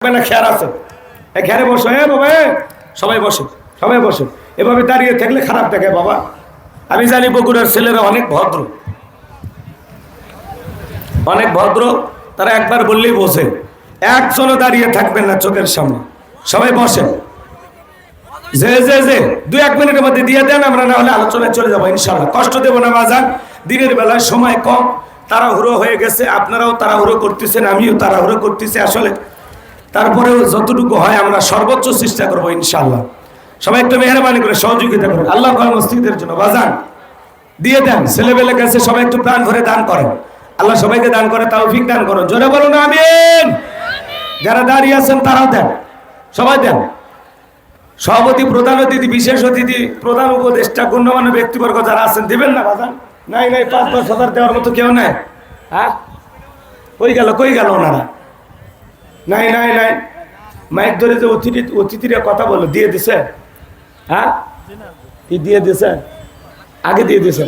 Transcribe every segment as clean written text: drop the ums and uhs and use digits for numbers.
না খেয়ার আছে খেয়ারে বসো বাবা সবাই বসে সবাই বসে এভাবে দাঁড়িয়ে থাকলে খারাপ দেখে বাবা। আমি জানি বগুড়ার ছেলেরা অনেক ভদ্র তারা একবার বললেই বসে, একজনও দাঁড়িয়ে থাকবেন না চোখের সামনে, সবাই বসেন। যে যে যে 2-1 মিনিটের মধ্যে দিয়ে দেন, আমরা না হলে আলোচনায় চলে যাবো ইনশাল্লাহ। কষ্ট দেবো না বাজান, দিনের বেলায় সময় কম, তাড়াহুড়ো হয়ে গেছে, আপনারাও তাড়াহুড়ো করতেছেন, আমিও তাড়াহুড়ো করতেছি আসলে। তারপরেও যতটুকু হয় আমরা সর্বোচ্চ চেষ্টা করবো ইনশাআল্লাহ। সবাই একটু মেহরবানি করে সহযোগিতা করুন আল্লাহ মসজিদের জন্য। বাজান দিয়ে দেন, ছেলেবেলে কাছে সবাই একটু প্রাণ ভরে দান করেন। আল্লাহ সবাইকে দান করে, তৌফিক দান করুন। জোরে বলুন আমিন। যারা দাঁড়িয়ে আছেন তারাও দেন, সবাই দেন। সভাপতি, প্রধান অতিথি, বিশেষ অতিথি, প্রধান উপদেষ্টা, গণ্যমান্য ব্যক্তিবর্গ যারা আছেন দিবেন না বাজান? নাই 5-10 হাজার দেওয়ার মতো কেউ নাই। হ্যাঁ কই গেল ওনারা? নাই মাইক ধরে যে অতিথিরা কথা বললো দিয়ে দিছে? হ্যাঁ কি দিয়ে দিছে? আগে দিয়ে দিছে,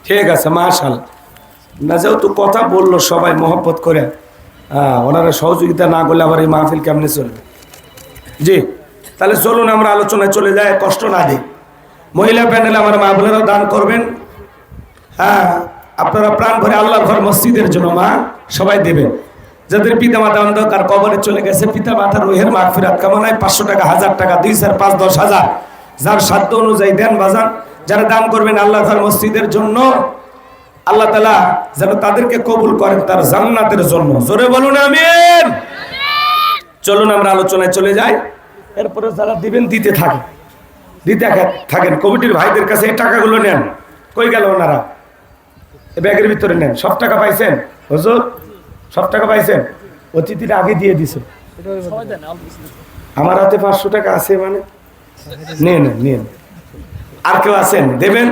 ঠিক আছে মাশাআল্লাহ। না যেহেতু কথা বললো সবাই মহব্বত করে, ওনারা সহযোগিতা না করলে আবার এই মাহফিল কেমনে চলবে? জি তাহলে চলুন আমরা আলোচনায় চলে যাই, কষ্ট না দিই। মহিলা প্যানেলে আমার মা বোনেরাও দান করবেন। হ্যাঁ আপনারা প্রাণ ভরে আল্লাহ ঘর মসজিদের জন্য মা সবাই দেবেন। যাদের পিতা মাতা অন্ধকার কবরে চলে গেছে, পিতা মাতার রুহের মাগফিরাত কামনায় 500 টাকা, 1000 টাকা, 2, 4, 5, 10 হাজার যার সাধ্য অনুযায়ী দেন বাজান। যারা দান করবেন আল্লাহ ঘর মসজিদের জন্য, আল্লাহ তাআলা যেন তাদেরকে কবুল করেন তার জান্নাতের জন্য। জোরে বলুন আমিন। চলুন আমরা আলোচনায় চলে যাই। এরপরে যারা দিবেন দিতে থাকেন। কমিটির ভাইদের কাছে এই টাকাগুলো নেন। কই গেল ওনারা? ব্যাগের ভিতরে নেন। সব টাকা পাইছেন হুজুর? সব টাকা পাইছেন? অতিথিরা আগে দিয়ে দিছে। আমার হাতে 500 টাকা আছে, মানে নিয়ে আর কেউ আছেন দেবেন?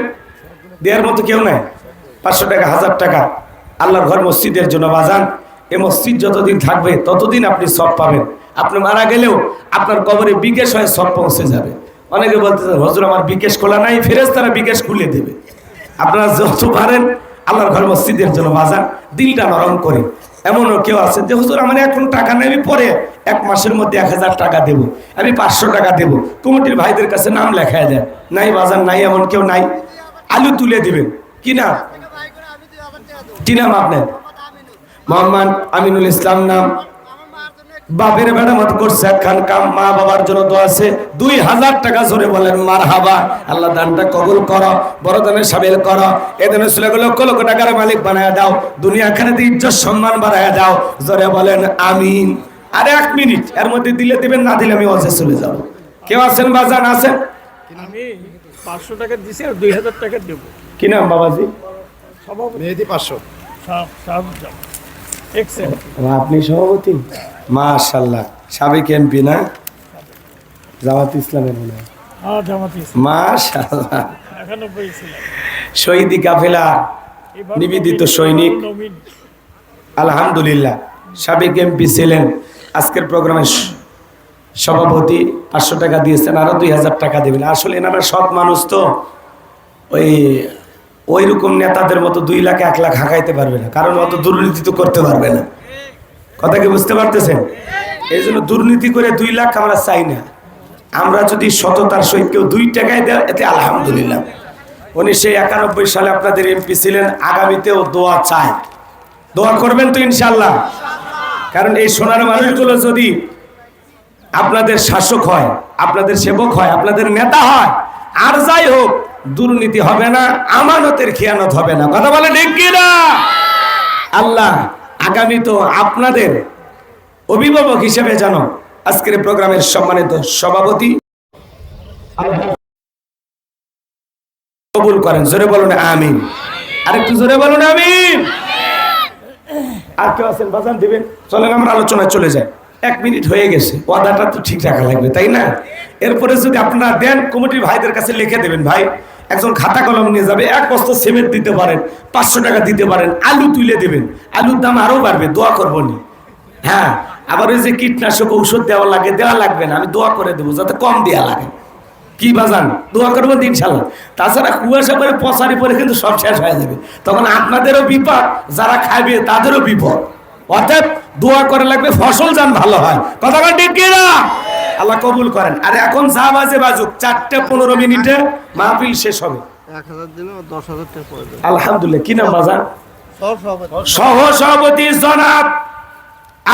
দেওয়ার মতো কেউ নাই? 500 টাকা, 1000 টাকা আল্লাহর ঘর মসজিদের জন্য বাজান। এই মসজিদ যতদিন থাকবে ততদিন আপনি সব পাবেন। আপনি মারা গেলেও আপনার কবরে বিকাশ হয়ে সব পৌঁছে যাবে। অনেকে বলতেছেন হুজুর আমার বিকাশ খোলা নাই, ফেরেশতারা বিকাশ খুলে দেবে। আপনারা যত পারেন আল্লাহর ঘর মসজিদের জন্য বাজান দিলটা নরম করে। এমনও কেউ আছে যে হুজুর আমার এখন টাকা নেই, আমি পরে 1 মাসের মধ্যে 1000 টাকা দেবো, আমি 500 টাকা দেবো। কমিটির ভাইদের কাছে নাম লেখায় দেন। নাই বাজান নাই, এমন কেউ নাই? আলু তুলে দিবেন। কি নাম? কি নাম আপনার? মোহাম্মদ আমিনুল ইসলাম নাম। বাপের বেড়া মত করছে একখান কাম, মা বাবার জন্য দোয়া আছে 2000 টাকা। জোরে বলেন মারহাবা। আল্লাহ দানটা কবুল করো, বড় দানের সামিল করো। এ দানের ছেলেগুলো লক্ষ লক্ষ টাকার মালিক বানায় দাও, দুনিয়া খানেতে ইজ্জত সম্মান বাড়ায় দাও। জোরে বলেন আমিন। আর 1 মিনিট এর মধ্যে দিলে দিবেন, না দিলে আমি অজে চলে যাব। কেউ আছেন বাজান? আছেন? আমি 500 টাকা দিছি আর 2000 টাকা দেব। কি নাম বাবাজি? মেহেদি 500 আপনি সভাপতি? মাশাআল্লাহ। সাবেক এমপি না? জামাত ইসলামের মনে হয়। মাশাআল্লাহ। শহীদি কাফেলা নিবেদিত সৈনিক, আলহামদুলিল্লাহ। সাবেক এমপি ছিলেন, আজকের প্রোগ্রামের সভাপতি। 500 টাকা দিয়েছেন, আরো 2000 টাকা দেবেন। আসলে এনারা সৎ মানুষ তো, ওই রকম নেতাদের মতো 2 লাখ 1 লাখ হাঁকাইতে পারবে না, কারণ অত দুর্নীতি তো করতে পারবে না। কথা কি বুঝতে পারতেছেন? এই জন্য দুর্নীতি করে 2 লাখ আমরা চাই না। আমরা যদি সততার সহিত কেউ 2 টাকায় দেয় এতে আলহামদুলিল্লাহ। উনি সেই 91 সালে আপনাদের এমপি ছিলেন, আগামীতেও দোয়া চায়। দোয়া করবেন তো ইনশাল্লাহ? কারণ এই সোনার মানুষগুলো যদি আপনাদের শাসক হয়, আপনাদের সেবক হয়, আপনাদের নেতা হয়, আর যাই হোক দুর্নীতি হবে না, আমানতের খেয়ানত হবে না। কথা বলে ঠিক কিনা? আল্লাহ আগামী তো আপনাদের অভিভাবক হিসেবে জানো আজকের প্রোগ্রামের সম্মানিত সভাপতি কবুল করেন। জোরে বলুন আমিন। আরেকটু জোরে বলুন আমিন। আর কেউ আছেন বাজান দিবেন? চলেন আমরা আলোচনায় চলে যাই। 1 মিনিট হয়ে গেছে, ওয়াদাটা তো ঠিক রাখা লাগবে, তাই না? এরপরে যদি আপনারা দেন, কমিটির ভাইদের কাছে লিখে দেবেন। ভাই একজন খাতা কলম নিয়ে যাবে, 1 বস্তা সিমেন্ট দিতে পারেন, 500 টাকা দিতে পারেন, আলু তুলে দেবেন। আলুর দাম আরো বাড়বে, দোয়া করবো নি। হ্যাঁ আবার ওই যে কীটনাশক ঔষধ দেওয়া লাগবে না, আমি দোয়া করে দেবো যাতে কম দেওয়া লাগে। কি বাজান? দোয়া করবেন ইনশাল্লাহ। তাছাড়া কুয়াশা পরে পচারি পরে কিন্তু সব শেষ হয়ে যাবে, তখন আপনাদেরও বিপদ, যারা খাইবে তাদেরও বিপদ। অতএব দোয়া করে লাগবে ফসল যেন ভালো হয়। কথা বলেন ঠিক কি না? আল্লাহ কবুল করেন। আর এখন যা বাজে বাজুক, 4:15 মাহফিল শেষ হবে। 1000 দিলে 10,000 টাকা পড়ে যাবে। আলহামদুলিল্লাহ। কি নাম বাজার? সব সহসভাপতি জনাব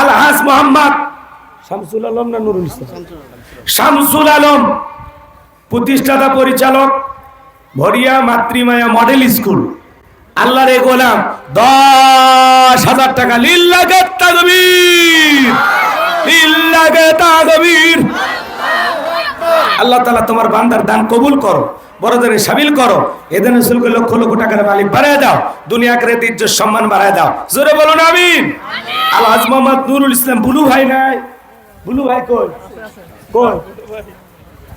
আলহাজ মোহাম্মদ শামসুল আলম না নুরুল ইসলাম? শামসুল আলম, প্রতিষ্ঠাতা পরিচালক, ভরিয়া মাতৃমায়া মডেল স্কুল। আল্লাহর এই গোলাম 10,000 টাকা। লিল্লাহে তাকবীর, লিল্লাহে তাকবীর। আল্লাহ তাআলা তোমার বান্দার দান কবুল করো, বড়দের সাবিল করো। এদের রসুলকে লক্ষ লক্ষ টাকার মালিক বাড়ায় দাও, দুনিয়া আখিরাতে ইজ্জত সম্মান বাড়ায় দাও। জোরে বলুন আমিন। আলহাজ মোহাম্মদ নুরুল ইসলাম। বুলু ভাই নাই? বুলু ভাই কই? কই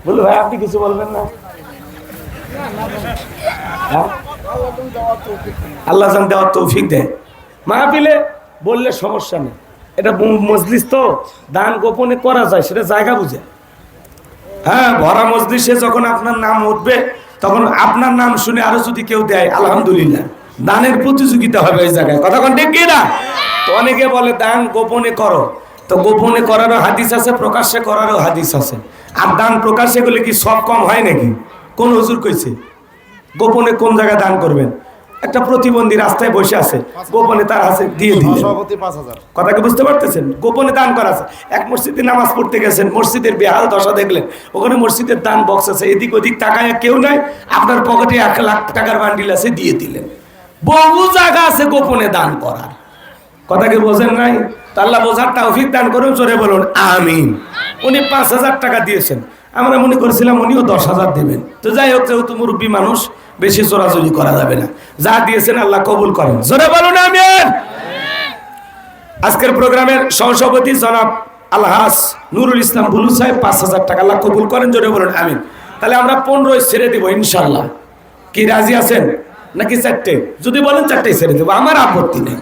বুলু ভাই? আপনি কিছু বলবেন না? হ্যাঁ? আল্লাহ জান দেওয়ার তৌফিক দেয়। মাহফিলে বললে সমস্যা নেই, এটা মজলিস তো, দান গোপনে করা যায়, সেটা জায়গা বুঝে। হ্যাঁ, ভরা মজলিসে যখন আপনার নাম উঠবে, তখন আপনার নাম শুনে আরো যদি কেউ দেয়, আলহামদুলিল্লাহ, দানের প্রতিযোগিতা হবে এই জায়গায়। কথা কোন ঠিক কি না? তো অনেকে বলে দান গোপনে করো, তো গোপনে করারও হাদিস আছে, প্রকাশ্যে করারও হাদিস আছে। আর দান প্রকাশ্যে করলে কি সব কম হয় নাকি? কোন হুজুর কইছে গোপনে কোন জায়গায় দান করবেন? একটা প্রতিবন্ধী রাস্তায় বসে আছে, গোপনে তার হাতে দিয়ে দিলেন। সভাপতি 5,000। কথা কি বুঝতে পারতেছেন? গোপনে দান করা আছে। এক মসজিদে নামাজ পড়তে গেছেন, মসজিদের বেহাল দশা দেখলেন, ওখানে মসজিদের দান বক্স আছে, এদিক ওদিক তাকায় কেউ নাই, আপনার পকেটে 1 লাখ টাকার বান্ডিল আছে, দিয়ে দিলেন। বহু জায়গা আছে গোপনে দান করার। কথা কি বোঝেন নাই? তো আল্লাহ বোঝার তৌফিক দান করুন। জোরে বলুন আমিন। উনি 5,000 টাকা দিয়েছেন, আমরা মনে করেছিলাম উনিও 10,000 দেবেন। তো যাই হোক, যেহেতু মুরব্বী মানুষ, বেশি চোরাচুরি করা যাবে না। যা দিয়েছেন আল্লাহ কবুল করেন। জোরে বলুন আমিন। আজকের প্রোগ্রামের সহসভাপতি জনাব আলহাজ নুরুল ইসলাম বুলু সাহেব 5,000 টাকা, আল্লাহ কবুল করেন। জোরে বলুন আমিন। তাহলে আমরা 15 ছেড়ে দিব ইনশাল্লাহ। কি রাজি আছেন নাকি 4টে? যদি বলেন 4টেই ছেড়ে দেবো, আমার আপত্তি নেই।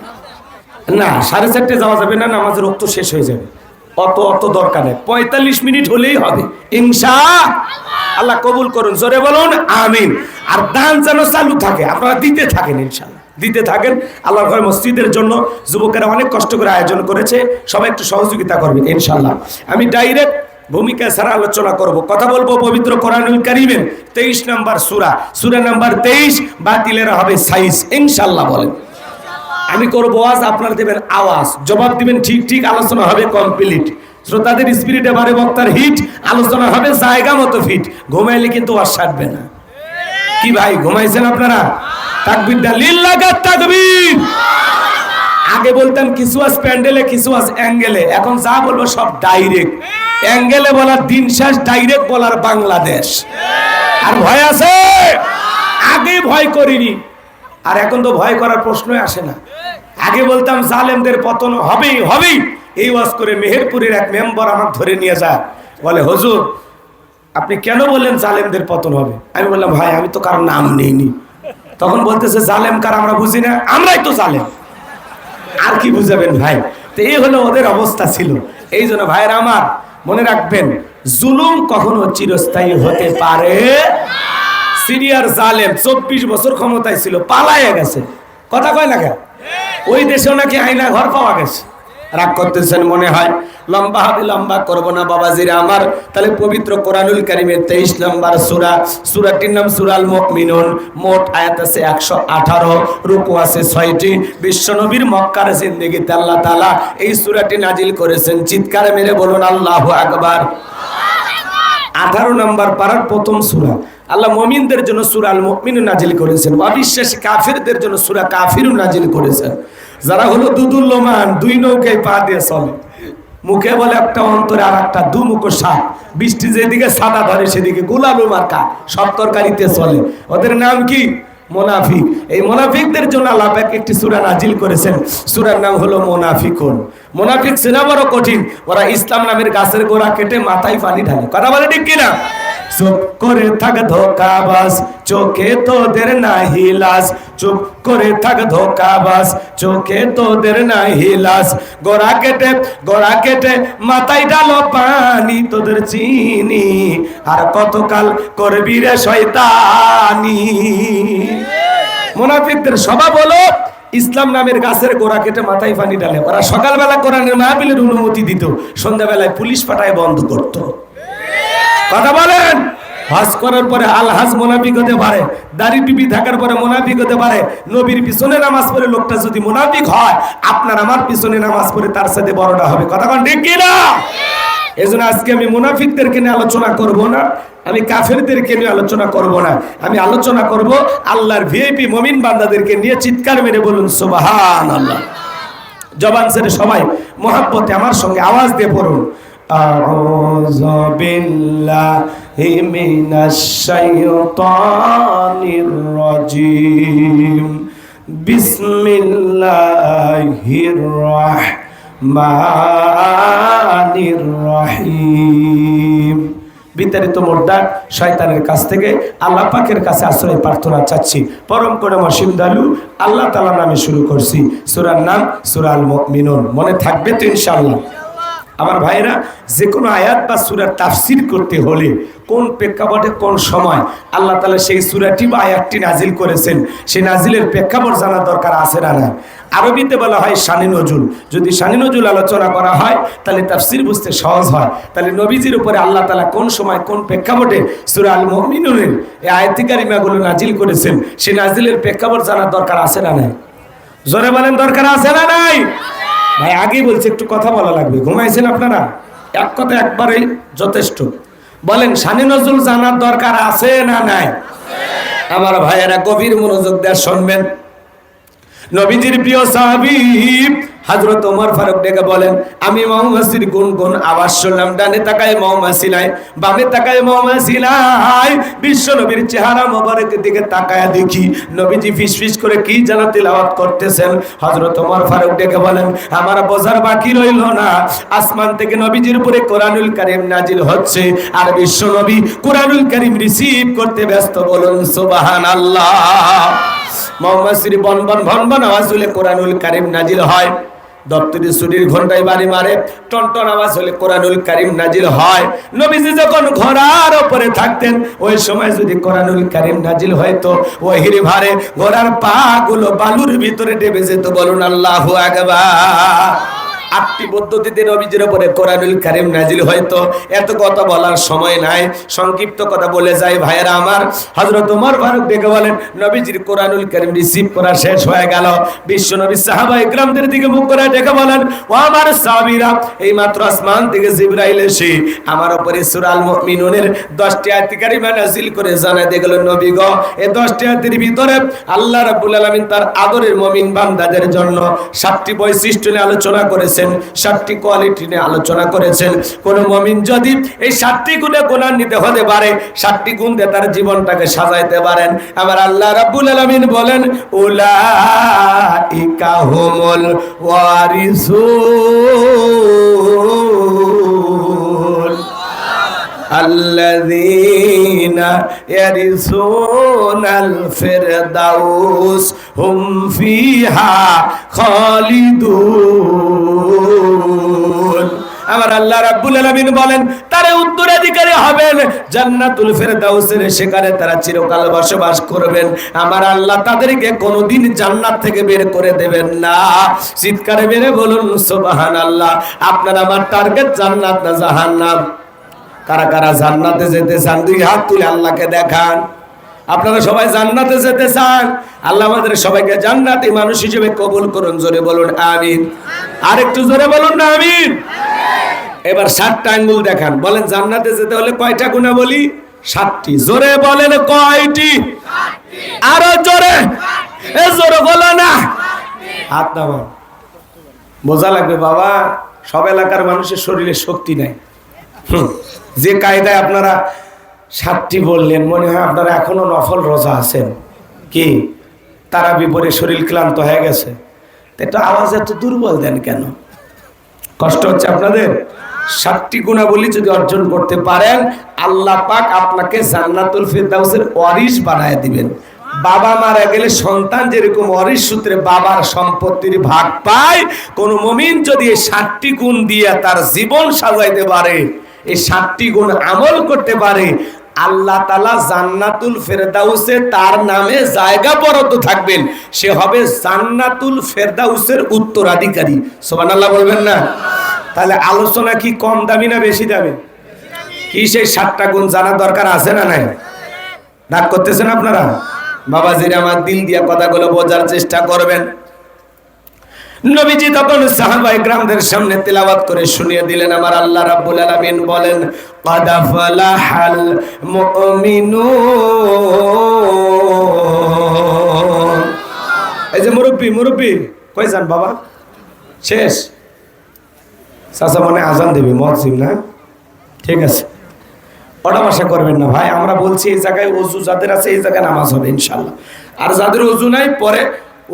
না, 4:30 যাওয়া যাবে না, নামাজের রক্ত শেষ হয়ে যাবে। অত দরকার নেই, 45 মিনিট হলেই হবে ইনশাআল্লাহ। কবুল করুন। জোরে বলুন আমিন। আর দান যেন চালু থাকে, আপনারা দিতে থাকেন ইনশাআল্লাহ, দিতে থাকেন। আল্লাহর ঘর মসজিদের জন্য যুবকেরা অনেক কষ্ট করে আয়োজন করেছে, সবাই একটু সহযোগিতা করবেন ইনশাআল্লাহ। আমি ডাইরেক্ট ভূমিকা ছাড়া আলোচনা করব। কথা বলবো পবিত্র কোরআনুল কারীমের 23 নম্বর সূরা, সূরা নাম্বার 23, বাতিলের হবে সাইজ ইনশাআল্লাহ। বলেন আমি করবো ওয়াজ, আপনারা দেবেন আওয়াজ, জবাব দিবেন ঠিক ঠিক, আলোচনা হবে কমপ্লিট। শ্রোতাদের স্পিরিটে বাড়ে, বক্তার হিট, আলোচনা হবে জায়গা মতো ফিট। ঘুমাইলে কিন্তু আর সারবে না। কি ভাই ঘুমাইছেন আপনারা? তাকবীর দেন, লিল্লাহে তাকবীর। আগে বলতাম কিছু আজ প্যান্ডেলে, কিছু আজ অ্যাঙ্গেলে, এখন যা বলবো সব ডাইরেক্ট। অ্যাঙ্গেলে বলার দিন শেষ, ডাইরেক্ট বলার বাংলাদেশ। আর ভয় আছে? আগে ভয় করিনি, আর এখন তো ভয় করার প্রশ্নই আসে না। আগে বলতাম জালেমদের পতন হবেই হবেই। এই ওয়াজ করে মেহেরপুরের এক মেম্বার আমার ধরে নিয়ে যায়, বলে হুজুর আপনি কেন বললেন জালেমদের পতন হবে? আমি বললাম ভাই আমি তো কারো নাম নেইনি। তখন বলতেছে জালেম কার আমরা বুঝি না, আমরাই তো জালেম। আর কি বুঝাবেন ভাই? তো এই হলো ওদের অবস্থা ছিল। এই জন্য ভাইয়ের আমার মনে রাখবেন, জুলুম কখনো চিরস্থায়ী হতে পারে। সিরিয়ার জালেম 24 বছর ক্ষমতায় ছিল, পালাইয়া গেছে। কথা কয় না কেন? ওই দেশেও নাকি আয়না ঘর পাওয়া গেছে। রাগ করতেছেন মনে হয়, লম্বা করব না বাবাজিরা আমার। তাহলে পবিত্র কোরআনুল কারীমের 23 নম্বর সূরা, সূরাটির নাম সূরাল মুমিনুন। মোট আয়াত আছে 118, রুকু আছে 6টি। বিশ্বনবীর মক্কার জিন্দেগিতে আল্লাহ তাআলা এই সূরাটি নাজিল করেছেন। চিৎকার মেরে বলুন আল্লাহু আকবার। 18 নম্বর পারার প্রথম সূরা। আল্লাহ মুমিনদের জন্য সূরা আল মুমিনুন নাজিল করেছেন, অবিশ্বাসী কাফিরদের জন্য সূরা কাফিরুন নাজিল করেছেন। যারা হলো দুদুল্যমান, দুই নৌকায় পা দিয়ে চলে, মুখে বলে একটা, অন্তরে আর একটা, দুমুখো সাপ। বৃষ্টি যেদিকে সাদা ধরে সেদিকে গোলালু মার্কা, সব তরকারিতে চলে। ওদের নাম কি? মুনাফিক। এই মুনাফিকদের জন্য আল্লাহ পাক একটি সূরা নাজিল করেছেন, সূরার নাম হলো মুনাফিকুন। মুনাফিক চেনা বড় কঠিন। ওরা ইসলাম নামের গাছের গোড়া কেটে মাথায় পানি ঢালে। কথা বলে ঠিক কিনা? চুপ করে থাক ধোকাবাজ, চোখে তোদের নাহি লাজ। চুপ করে থাক ধোকাবাজ, চোখে তোদের নাহি লাজ। গোড়া কেটে মাথায় ঢালো পানি, তোদের চিনি আর কতকাল করবি রে শয়তানি। মুনাফিকদের স্বভাব হলো ইসলাম নামের গাছের গোড়া কেটে মাথায় পানি ডালে। ওরা সকালবেলা কোরআনের মাহফিলের অনুমতি দিত, সন্ধ্যাবেলায় পুলিশ পাঠায় বন্ধ করত। কথা বলেন। হজ করার পরে আলহাজ মুনাফিক হতে পারে, দাড়ি টুপি থাকার পরে মুনাফিক হতে পারে। নবীর পিছনে নামাজ পড়ে লোকটা যদি মুনাফিক হয়, আপনার আমার পিছনে নামাজ পড়ে তার সাথে বড়টা হবে। কথা কোন ঠিক কি না? এজন্য আজকে আমি মুনাফিকদেরকে নিয়ে আলোচনা করব না, আমি কাফেরদেরকে নিয়ে আলোচনা করব না, আমি আলোচনা করব আল্লাহর ভিআইপি মুমিন বান্দাদেরকে নিয়ে। চিৎকার মেরে বলুন সুবহানাল্লাহ। জবান ছেড়ে সবাই মহব্বতে আমার সঙ্গে আওয়াজ দিয়ে পড়ুন, আউযু বিল্লাহি মিনাশ শাইতানির রাজীম, বিসমিল্লাহির রাহমানির রহিম। বিতাড়িত মোর্দা শয়তানের কাছ থেকে আল্লাহ পাকের কাছে আশ্রয় প্রার্থনা চাচ্ছি। পরম করুণাময় দয়ালু আল্লাহ তাআলার নামে শুরু করছি। সূরার নাম সূরা আল মুমিনুন। মনে থাকবে তো ইনশাআল্লাহ? আমার ভাইরা, যে কোনো আয়াত বা সূরার তাফসীর করতে হলে কোন প্রেক্ষাপটে কোন সময় আল্লাহ তাআলা সেই সূরাটি বা আয়াতটি নাজিল করেছেন, সেই নাজিলের প্রেক্ষাপট জানা দরকার আছে না? না। আরবিতে বলা হয় শানে নজুল। যদি শানে নজুল আলোচনা করা হয় তাহলে তাফসীর বুঝতে সহজ হয়। তাহলে নবীজির উপরে আল্লাহ তাআলা কোন সময় কোন প্রেক্ষাপটে সূরা আল মুমিনুনের এই আয়াতি কারিমাগুলো নাজিল করেছেন, সেই নাজিলের প্রেক্ষাপট জানা দরকার আছে না? নাই? জোরে বলেন, দরকার আছে না? নাই? ভাই আগেই বলছি, একটু কথা বলা লাগবে। ঘুমাইছেন আপনারা? এক কথা একবারেই যথেষ্ট। বলেন, শানে নজুল জানার দরকার আছে না? নাই? আমার ভাইয়েরা গভীর মনোযোগ দিয়ে শুনবেন। নবীজির প্রিয় সাহাবী হযরত ওমর ফারুক ডেকে বলেন, আমি মৌমাছির গুনগুন আওয়াজ শুনলাম। ডানে তাকায় মৌমাছি নাই, বামে তাকায় মৌমাছি নাই। বিশ্ব নবীর চেহারা মোবারকের দিকে তাকায় দেখি নবীজি ফিসফিস করে কি যেন তিলাওয়াত করতেছেন। হযরত ওমর ফারুক ডেকে বলেন, আমার বোঝার বাকি রইল না, আসমান থেকে নবীজির উপরে কোরআনুল কারীম নাজিল হচ্ছে, আর বিশ্ব নবী কোরআনুল কারীম রিসিভ করতে ব্যস্ত। বলুন সুবহানাল্লাহ। মৌমাছির বনবন ভনবন আওয়াজ হলে কোরআনুল কারীম নাজিল হয়। দপ্তরি ছুরির ঘন্টায় বাড়ি মারে টনটন আওয়াজ হলে কোরআনুল কারীম নাজিল হয়। নবীজি যখন ঘোড়ার উপরে থাকতেন, ওই সময় যদি কোরআনুল কারীম নাজিল হয়তো, ওহির ভারে ঘোড়ার পা গুলো বালুর ভিতরে ডেবে যেত। বলুন আল্লাহু আকবার। 8টি পদ্ধতিতে নবীজির উপরে কোরআনুল কারীম নাজিল হয়তো। এত কথা বলার সময় নাই, সংক্ষিপ্ত কথা বলে যাই ভাইয়েরা আমার। হযরত ওমর ফারুক ডেকে বলেন, নবীজির কোরআনুল কারীম রিসিভ করা শেষ হয়ে গেল। বিশ্ব নবী সাহাবায়ে কিরামদের দিকে মুখ করে ডেকে বলেন, ও আমার সাহাবীরা, এই মাত্র আসমান থেকে জিবরাইল এসে আমার উপরে সূরা আল মুমিনুনের 10টি আয়াত কারিমা নাজিল করে জানায় দিয়ে গেল, নবী গো, এই 10টি আয়াতের ভিতরে আল্লাহ রাব্বুল আলামিন তার আদরের মুমিন বান্দাদের জন্য 7টি বৈশিষ্ট্য নিয়ে আলোচনা করেছেন, 7টি কোয়ালিটি নিয়ে আলোচনা করেছেন। কোন মুমিন যদি এই 7টি গুণে গুণান্বিত হতে পারে, 7টি গুণ দিয়ে তার জীবনটাকে সাজাইতে পারেন, আমার আল্লাহ রাব্বুল আলামিন বলেন, উলাইকা হুমুল ওয়ারিসুন আল্লাযীনা ইয়ারিসুনাল ফিরদাউস হুম ফিহা খালিদুন। আমার আল্লাহ রাব্বুল আলামিন বলেন, তারা উত্তরাধিকারী হবেন জান্নাতুল ফিরদাউসের, সেখানে তারা চিরকাল বসবাস করবেন। আমার আল্লাহ তাদেরকে কোনোদিন জান্নাত থেকে বের করে দেবেন না। চিৎকারে বেরে বলুন সুবহানাল্লাহ। আপনার আমার টার্গেট জান্নাত না জাহান্নাম? কারা কারা জান্নাতে যেতে চান? 2 হাত তুলে আল্লাহকে দেখান। আপনারা সবাই জান্নাতে যেতে চান? আল্লাহ আমাদের সবাইকে জান্নাতি মানুষ হিসেবে কবুল করুন। জোরে বলুন আমিন। আর একটু জোরে বলুন না আমিন। এবার 7টা আঙ্গুল দেখান। বলেন, জান্নাতে যেতে হলে কয়টা গুণাবলী? 7টি। জোরে বলেন, কয়টি? আরো জোরে, এ জোরে বলো না। হাত নামান। বোঝা লাগবে বাবা, সব এলাকার মানুষের শরীরে শক্তি নাই। যে কায়দায় আপনারা 7টি বললেন, মনে হয় আপনারা এখনো নফল রোজা আছেন। কি তারা বিপরে শরীর ক্লান্ত হয়ে গেছে? এটা আওয়াজ এত দুর্বল দেন কেন? কষ্ট হচ্ছে আপনাদের? 7টি গুণাবলী যদি অর্জন করতে পারেন, আল্লাহ পাক আপনাকে জান্নাতুল ফিরদাউসের ওয়ারিস বানায় দিবেন। বাবা মারা গেলে সন্তান যেরকম ওয়ারিস সূত্রে বাবার সম্পত্তির ভাগ পায়, কোন মুমিন যদি এই 7টি গুণ দিয়ে তার জীবন সাজাইতে পারে, এই 7টি গুণ আমল করতে পারে, আল্লাহ তাআলা জান্নাতুল ফেরদাউসে তার নামে জায়গা বরাদ্দ থাকবেন, সে হবে জান্নাতুল ফেরদাউসের উত্তরাধিকারী। সুবহানাল্লাহ বলবেন না? তাহলে আলোচনা কি কম দামি না বেশি দামি? কি সেই 7টা গুণ জানার দরকার আছে না নাই? রাগ করতেছেন আপনারা? বাবাজিরা আমার দিল দিয়া কথাগুলো বোঝার চেষ্টা করবেন। নবীজি তখন সাহাবায়ে কেরামদের সামনে তেলাওয়াত করে শুনিয়ে দিলেন, আমার আল্লাহ রাব্বুল আলামিন বলেন, ক্বাদ ফালাহাল মুমিনুন। এই যে মুরব্বি কই যান বাবা? শেষ? চাচা মনে আজান দেবে মুয়াজ্জিন না? ঠিক আছে, ওটা ভাষা করবেন না ভাই। আমরা বলছি এই জায়গায় ওযু যাদের আছে এই জায়গায় নামাজ হবে ইনশাআল্লাহ, আর যাদের ওযু নাই পরে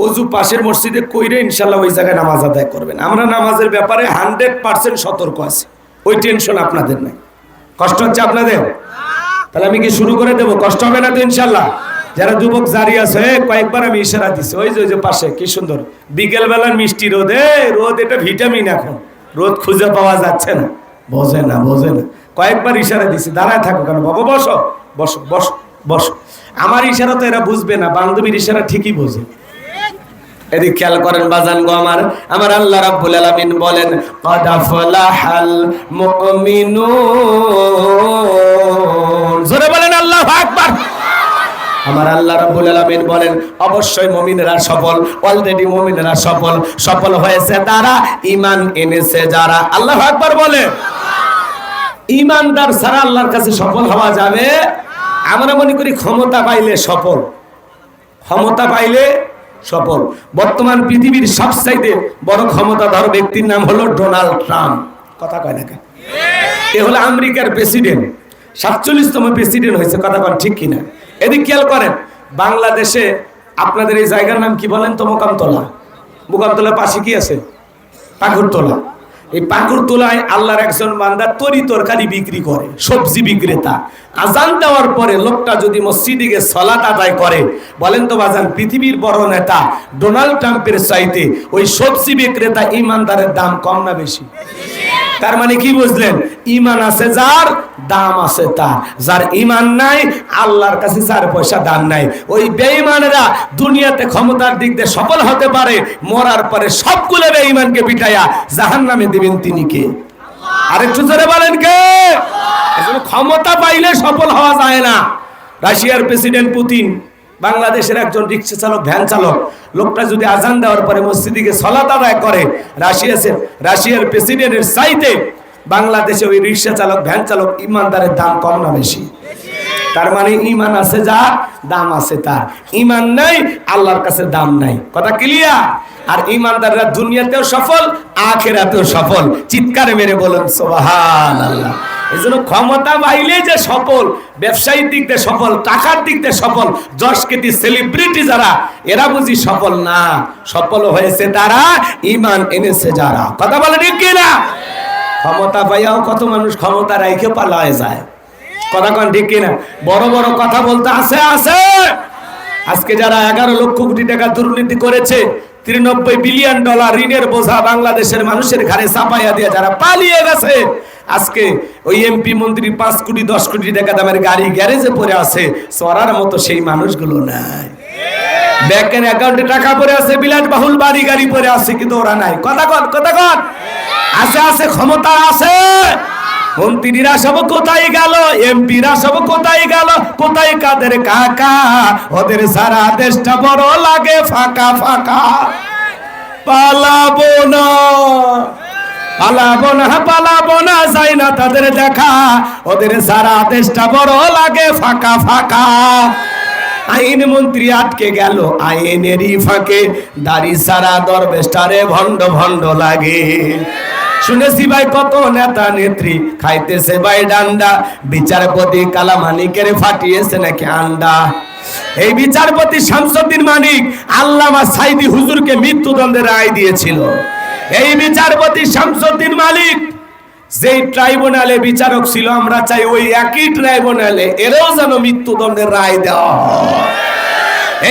ওযু পাশের মসজিদে কইরে ইনশাআল্লাহ ওই জায়গায় নামাজ আদায় করবেন। আমরা নামাজের ব্যাপারে 100% সতর্ক আছি, ওই টেনশন আপনাদের নাই। কষ্ট হচ্ছে আপনাদের? তাহলে আমি কি শুরু করে দেব? কষ্ট হবে না তো ইনশাআল্লাহ? যারা যুবক জারি আছে, কয়েকবার আমি ইশারা দিছি, ওই যে পাশে কি সুন্দর বিকেল বেলার মিষ্টি রোদ, রোদ এটা ভিটামিন, এখন রোদ খুঁজে পাওয়া যাচ্ছে না, বোঝে না। কয়েকবার ইশারা দিছি, দাঁড়ায় থাকো কেন বাবা, বসো বসো বসো বসো। আমার ইশারা তো এরা বুঝবে না, বান্ধবীর ইশারা ঠিকই বোঝে। এদিকে খেয়াল করেন বাজান গো আমার, আমার আল্লাহ রাব্বুল আলামিন বলেন, ক্বাদ ফালাহাল মুমিনুন। জোরে বলেন আল্লাহু আকবার। আমার আল্লাহ রাব্বুল আলামিন বলেন, অবশ্যই মুমিনেরা সফল, অলরেডি মুমিনেরা সফল হয়েছে তারা, ঈমান এনেছে যারা। আল্লাহু আকবার বলে। ঈমানদার ছাড়া আল্লাহর কাছে সফল হওয়া যাবে? আমরা মনে করি ক্ষমতা পাইলে সফল, বর্তমান পৃথিবীর সবচাইতে বড় ক্ষমতাধর ব্যক্তির নাম হলো ডোনাল্ড ট্রাম্প। কথা কয় না কেন? এ হলো আমেরিকার প্রেসিডেন্ট, 47তম প্রেসিডেন্ট হয়েছে। কথা কন ঠিক কিনা? এদিক খেয়াল করেন, বাংলাদেশে আপনাদের এই জায়গার নাম কি বলেন তো? মোকামতলার পাশে কি আছে? পাকুড়তলা। এই পাকুড়তলায় আল্লাহর একজন বান্দা তরি তরকারি বিক্রি করে, সবজি বিক্রেতা। আজান দেওয়ার পরে লোকটা যদি মসজিদে গিয়ে সালাত আদায় করে, বলেন তো বাজান, পৃথিবীর বড় নেতা ডোনাল্ড ট্রাম্পের চাইতে ওই সবজি বিক্রেতা ইমানদারের দাম কম না বেশি? তার মানে কি বুঝলেন? ঈমান আছে যার, দাম আছে তার। যার ঈমান নাই, আল্লাহর কাছে 4 পয়সা দাম নাই। ওই বেঈমানেরা দুনিয়াতে ক্ষমতার দিক দিয়ে সফল হতে পারে, মরার পরে সবগুলো বেঈমানকে পিটাইয়া জাহান্নামে দিবেন তিনি কে? আরেকটু জোরে বলেন কে? এজন্য ক্ষমতা পাইলে সফল হওয়া যায় না। রাশিয়ার প্রেসিডেন্ট পুতিন বাংলাদেশের একজন রিক্সা চালক, ভ্যান চালক। লোকটা যদি আজান দেওয়ার পরে মসজিদে গিয়ে সালাত আদায় করে, রাশিয়ার প্রেসিডেন্টের চাইতে বাংলাদেশে ওই রিক্সা চালক, ভ্যান চালক ইমানদারের দাম কম না বেশি? তার মানে ঈমান আছে যার, দাম আছে তার। ঈমান নাই, আল্লাহর কাছে দাম নাই। কথা ক্লিয়ার? আর ঈমানদাররা দুনিয়াতেও সফল, আখিরাতেও সফল। চিৎকারে মেরে বলেন সুবহানাল্লাহ। এজন্য ক্ষমতা পাইলে যে সফল, ব্যবসায়িক দিক দিয়ে সফল, টাকার দিক দিয়ে সফল, যশ খ্যাতি, সেলিব্রিটি যারা, এরা বুঝি সফল না। সফল হয়েছে তারা, ঈমান এনেছে যারা। কথা বলে ঠিক কিনা? ক্ষমতা পাইয়াও কত মানুষ ক্ষমতা রাইখে পালায় যায়। কথা কন ঠিক কিনা? বড় বড় কথা বলতে আছে। আজকে যারা 11 লক্ষ কোটি টাকা দুর্নীতি করেছে, 93 বিলিয়ন ডলার ঋণের বোঝা বাংলাদেশের মানুষের ঘাড়ে চাপাইয়া দিয়ে যারা পালিয়ে গেছে, আজকে ওই এমপি মন্ত্রী 5 কোটি 10 কোটি টাকা দামের গাড়ি গ্যারেজে পড়ে আছে, চড়ার মতো সেই মানুষগুলো নাই। ব্যাংকের অ্যাকাউন্টে টাকা পড়ে আছে, বিলাসবহুল বাড়ি গাড়ি পড়ে আছে, কিন্তু ওরা নাই। কথা কন আছে, ক্ষমতা আছে। মন্ত্রীরা সব কোথায় গেল? এমপিরা সব কোথায় গেল? কোথায় কাদের কাকা? ওদের সারা দেশটা বড় লাগে ফাঁকা। পালাবো না, যাই না তাদের দেখা। ওদের সারা দেশটা বড় লাগে ফাঁকা। আইন মন্ত্রী আটকে গেল আইনেরই ফাঁকে, দাড়ি সারা দরবেশটারে ভণ্ড লাগে। শুনেছি ভাই কত নেতা নেত্রী খাইতেছে ভাই ডান্ডা, বিচারপতি কালামানিকের ফাটিয়েছে নাকি আন্ডা। এই বিচারপতি শামসুদ্দিন মানিক আল্লামা সাইদি হুজুরকে মৃত্যুদণ্ডের রায় দিয়েছিল। এই বিচারপতি শামসুদ্দিন মালিক যেই ট্রাইব্যুনালে বিচারক ছিল, আমরা চাই ওই একই ট্রাইব্যুনালে এরও যেন মৃত্যুদণ্ডের রায় দেওয়া হয়।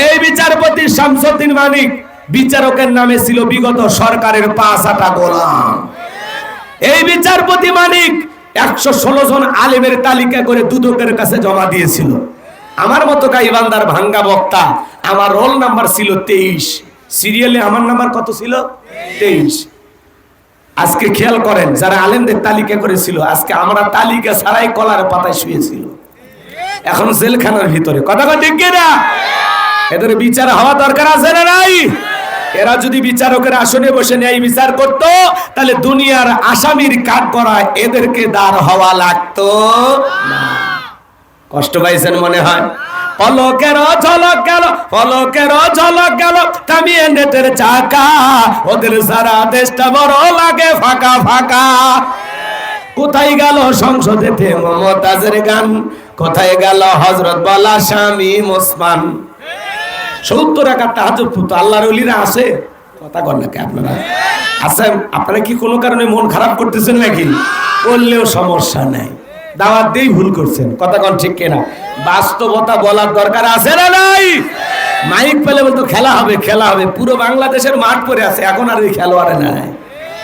এই বিচারপতি শামসুদ্দিন মানিক বিচারকের নামে ছিল বিগত সরকারের 5 আটা গোলাম। এই বিচারপতি মানিক 116 জন আলেমের তালিকা করে দুদকের কাছে জমা দিয়েছিল। আমার মতো গাইবান্দার ভাঙ্গা বক্তা, আমার রোল নাম্বার ছিল 23, সিরিয়ালে আমার নাম্বার কত ছিল? 23। আজকে খেয়াল করেন, যারা আলেমদের তালিকা করেছিল আজকে আমরা তালিকা ছাড়াই কলার পাতায় শুয়েছিল, এখন জেলখানার ভিতরে। কথা কথা ঠিক না? এদের বিচার হওয়া দরকার আছে না নাই? এরা যদি বিচারকের আসনে বসে ন্যায় বিচার করত, তাহলে দুনিয়ার আসামির কাঠ করা এদেরকে দাঁড় হওয়া লাগতো না। কষ্ট পাইছেন মনে হয়? পলকের ঝলক গেল, পলকের ঝলক গেল থামিয়ে নেটের চাকা, ওদের সারা দেশটা বড় লাগে ফাঁকা ফাঁকা। কোথায় গেল সংসদেতে মমতাজের গান, কোথায় গেল হযরত বলা স্বামী ওসমান? 70 রাকাত তাহাজ্জুদ পড়তো আল্লাহর ওলিরা আছে? কথা কন নাকি আপনারা? আছেন? আপনারা কি কোনো কারণে মন খারাপ করতেছেন নাকি? করলেও সমস্যা নাই, দাওয়াত দিয়েই ভুল করছেন। কথা কন ঠিক কিনা? বাস্তবতা বলার দরকার আছে না নাই? মাইক পেলে বলতো খেলা হবে খেলা হবে, পুরো বাংলাদেশের মাঠ পড়ে আছে, এখন আর ওই খেলোয়াড় নাই।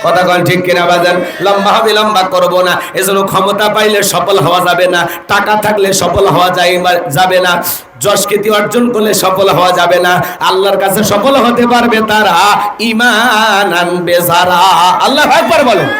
কথা কন ঠিক কিনা বাজান? লম্বা হবে, লম্বা করবো না। এজন্য ক্ষমতা পাইলে সফল হওয়া যাবে না, টাকা থাকলে সফল হওয়া যাবে না, যশ খ্যাতি অর্জন করলে সফল হওয়া যাবে না। আল্লাহর কাছে সফল হতে পারবে তারা ঈমান আনবে যারা। আল্লাহু আকবার বলেন।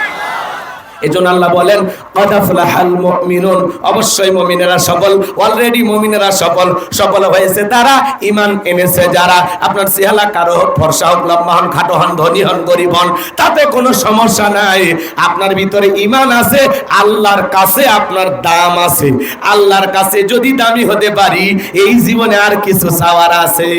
এজন্য আল্লাহ বলেন ক্বাদ আফলাহাল মুমিনুন, অবশ্যই মুমিনেরা সফল, অলরেডি মুমিনেরা সফল। সফল হয়েছে তারা ঈমান এনেছে যারা। আপনার চেহারা কারো ফর্সা হোক, লম্বা হন, খাটো হন, ধনী হন, গরিব হন, তাতে কোনো সমস্যা নাই। আপনার ভিতরে ঈমান আছে, আল্লাহর কাছে আপনার দাম আছে। আল্লাহর কাছে যদি দামি হতে পারি, এই জীবনে আর কিছু চাওয়ার আছে?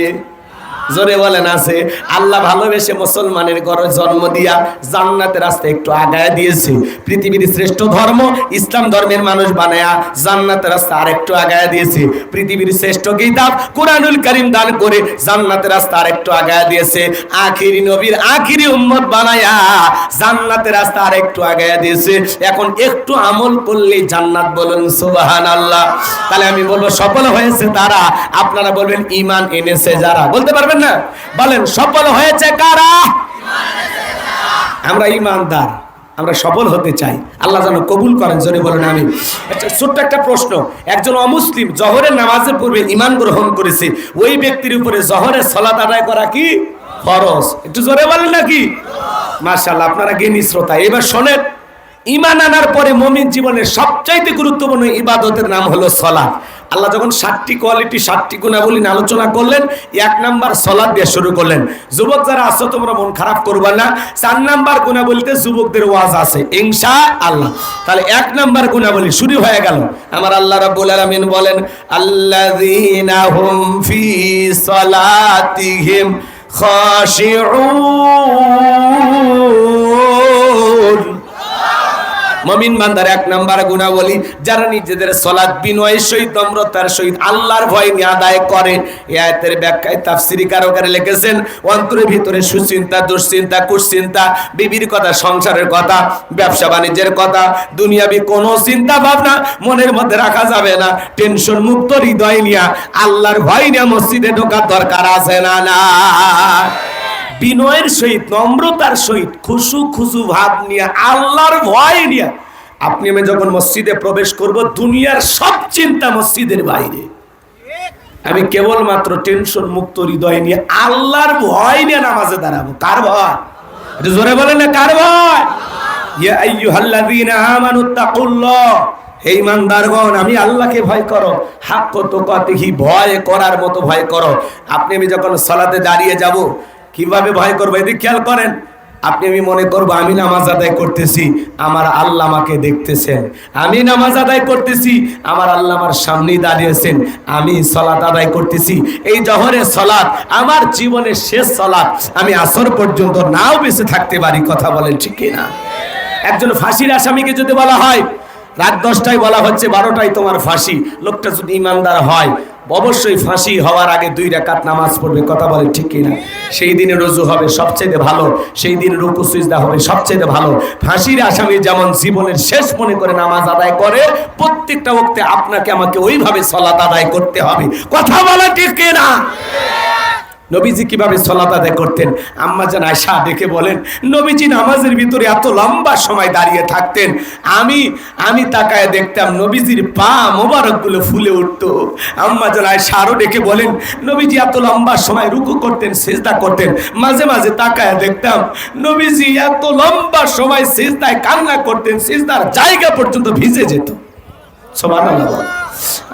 জোরে বলেন আছে? আল্লাহ ভালোবেসে মুসলমানের ঘরে জন্ম দিয়া জান্নাতের রাস্তায় একটু আগায় দিয়েছে। পৃথিবীর শ্রেষ্ঠ ধর্ম ইসলাম ধর্মের মানুষ বানায়া জান্নাতের রাস্তা আরেকটু আগায় দিয়েছে। পৃথিবীর শ্রেষ্ঠ কিতাব কুরআনুল কারীম দান করে জান্নাতের রাস্তা আরেকটু আগায় দিয়েছে। আখিরি নবীর আখিরি উম্মত বানায়া জান্নাতের রাস্তা আরেকটু আগায় দিয়েছে। এখন একটু আমল করলে জান্নাত। বলুন সুবহানাল্লাহ। তাহলে আমি বলবো সফল হয়েছে তারা, আপনারা বলবেন ঈমান এনেছে যারা। বলতে পারবেন না? বলেন সফল হয়েছে কারা? আমরা ঈমানদার, আমরা সফল হতে চাই, আল্লাহ যেন কবুল করেন। জোরে বলেন আমিন। আচ্ছা, ছোট্ট একটা প্রশ্ন, একজন অমুসলিম জোহরের নামাজের পূর্বে ঈমান গ্রহণ করেছে, ওই ব্যক্তির উপরে জোহরের সালাত আদায় করা কি ফরজ? একটু জোরে বলেন নাকি? মাশাআল্লাহ, আপনারা জ্ঞানী শ্রোতা। এবার শোনেন, ঈমান আনার পরে মুমিন জীবনের সবচাইতে গুরুত্বপূর্ণ ইবাদতের নাম হলো সালাত। আল্লাহ যখন 7টি কোয়ালিটি 7টি গুণাবলী আলোচনা করলেন, 1 নাম্বার সালাত দিয়ে শুরু করলেন। যুবক যারা আছো তোমরা মন খারাপ করবে না, 4 নাম্বার গুণাবলীতে যুবকদের ওয়াজ আছে ইনশাআল্লাহ। তাহলে 1 নাম্বার গুণাবলী শুরু হয়ে গেল। আমার আল্লাহ রাব্বুল আলামিন বলেন আল্লাযীনা হুম ফি সালাতিহিম খাশিউন। মুমিন বান্দার 1 নাম্বার গুণাবলী, যারা নিজেদের সালাত বিনয়ের সহিত নম্রতার সহিত আল্লাহর ভয় নিয়ে আদায় করে। এই আয়াতের ব্যাখ্যায় তাফসীরি কারকেরা লিখেছেন, অন্তরের ভিতরে সুচিন্তা, দুশ্চিন্তা, কুশ্চিন্তা, বিবির কথা, সংসারের কথা, ব্যবসা বাণিজ্যের কথা, দুনিয়াবি কোনো চিন্তা ভাবনা মনের মধ্যে রাখা যাবে না। টেনশন মুক্ত হৃদয় নিয়ে আল্লাহর ভয় নিয়ে মসজিদে ঢোকার দরকার আছে না? না, বিনয়ের সহিত নম্রতার সহিত খুশু খুশু ভাব নিয়ে আল্লাহর ভয় নিয়ে আপনি আমি যখন মসজিদে প্রবেশ করব, দুনিয়ার সব চিন্তা মসজিদের বাইরে। আমি কেবলমাত্র টেনশন মুক্ত হৃদয় নিয়ে আল্লাহর ভয় নিয়ে নামাজে দাঁড়াবো। কার ভয়? একটু জোরে বলেন না, কার ভয়? ইয়া আইয়ুহাল্লাযীনা আমানুত্তাকুল্লাহ, হে ঈমানদারগণ আমি আল্লাহকে ভয় করো। হাক্ক তুকাতিহি, ভয় করার মতো ভয় করো। আপনি আমি যখন সালাতে দাঁড়িয়ে যাব, কিভাবে ভয় করবো? এদিকে খেয়াল করেন। আপনি আমি মনে করবো আমি নামাজ আদায় করতেছি, আমার আল্লাহ আমাকে দেখতেছেন। আমি নামাজ আদায় করতেছি, আমার আল্লাহ আমার সামনেই দাঁড়িয়েছেন। আমি সালাত আদায় করতেছি, এই জোহরের সালাত আমার জীবনের শেষ সালাত, আমি আসর পর্যন্ত নাও বেঁচে থাকতে পারি। কথা বলেন ঠিক কিনা? একজন ফাঁসির আসামিকে যদি বলা হয় রাত 10টায় বলা হচ্ছে 12টায় তোমার ফাঁসি, লোকটা যদি ঈমানদার হয় অবশ্যই ফাঁসি হওয়ার আগে 2 রাকাত নামাজ পড়বে। কথা বলে ঠিক কিনা? সেই দিনে রুজু হবে সবচেয়ে ভালো, সেই দিন রুকু সিজদা হবে সবচেয়ে ভালো। ফাঁসির আসামি যেমন জীবনের শেষ মনে করে নামাজ আদায় করে, প্রত্যেকটা ওয়াক্তে আপনাকে আমাকে ওইভাবে সালাত আদায় করতে হবে। কথা বলে ঠিক কিনা? নবীজি কিভাবে সালাত আদায় করতেন? আম্মা জান আয়েশা দেখে বলেন, নবীজি নামাজের ভিতরে এত লম্বা সময় দাঁড়িয়ে থাকতেন, আমি তাকায় দেখতাম নবীজির পা মোবারকগুলো ফুলে উঠতো। আম্মা জান আয়েশা আরো দেখে বলেন, নবীজি এত লম্বা সময় রুকু করতেন, সিজদা করতেন, মাঝে মাঝে তাকায় দেখতাম নবীজি এত লম্বা সময় সিজদায় কান্না করতেন, সিজদার জায়গা পর্যন্ত ভিজে যেত। সুবহানাল্লাহ।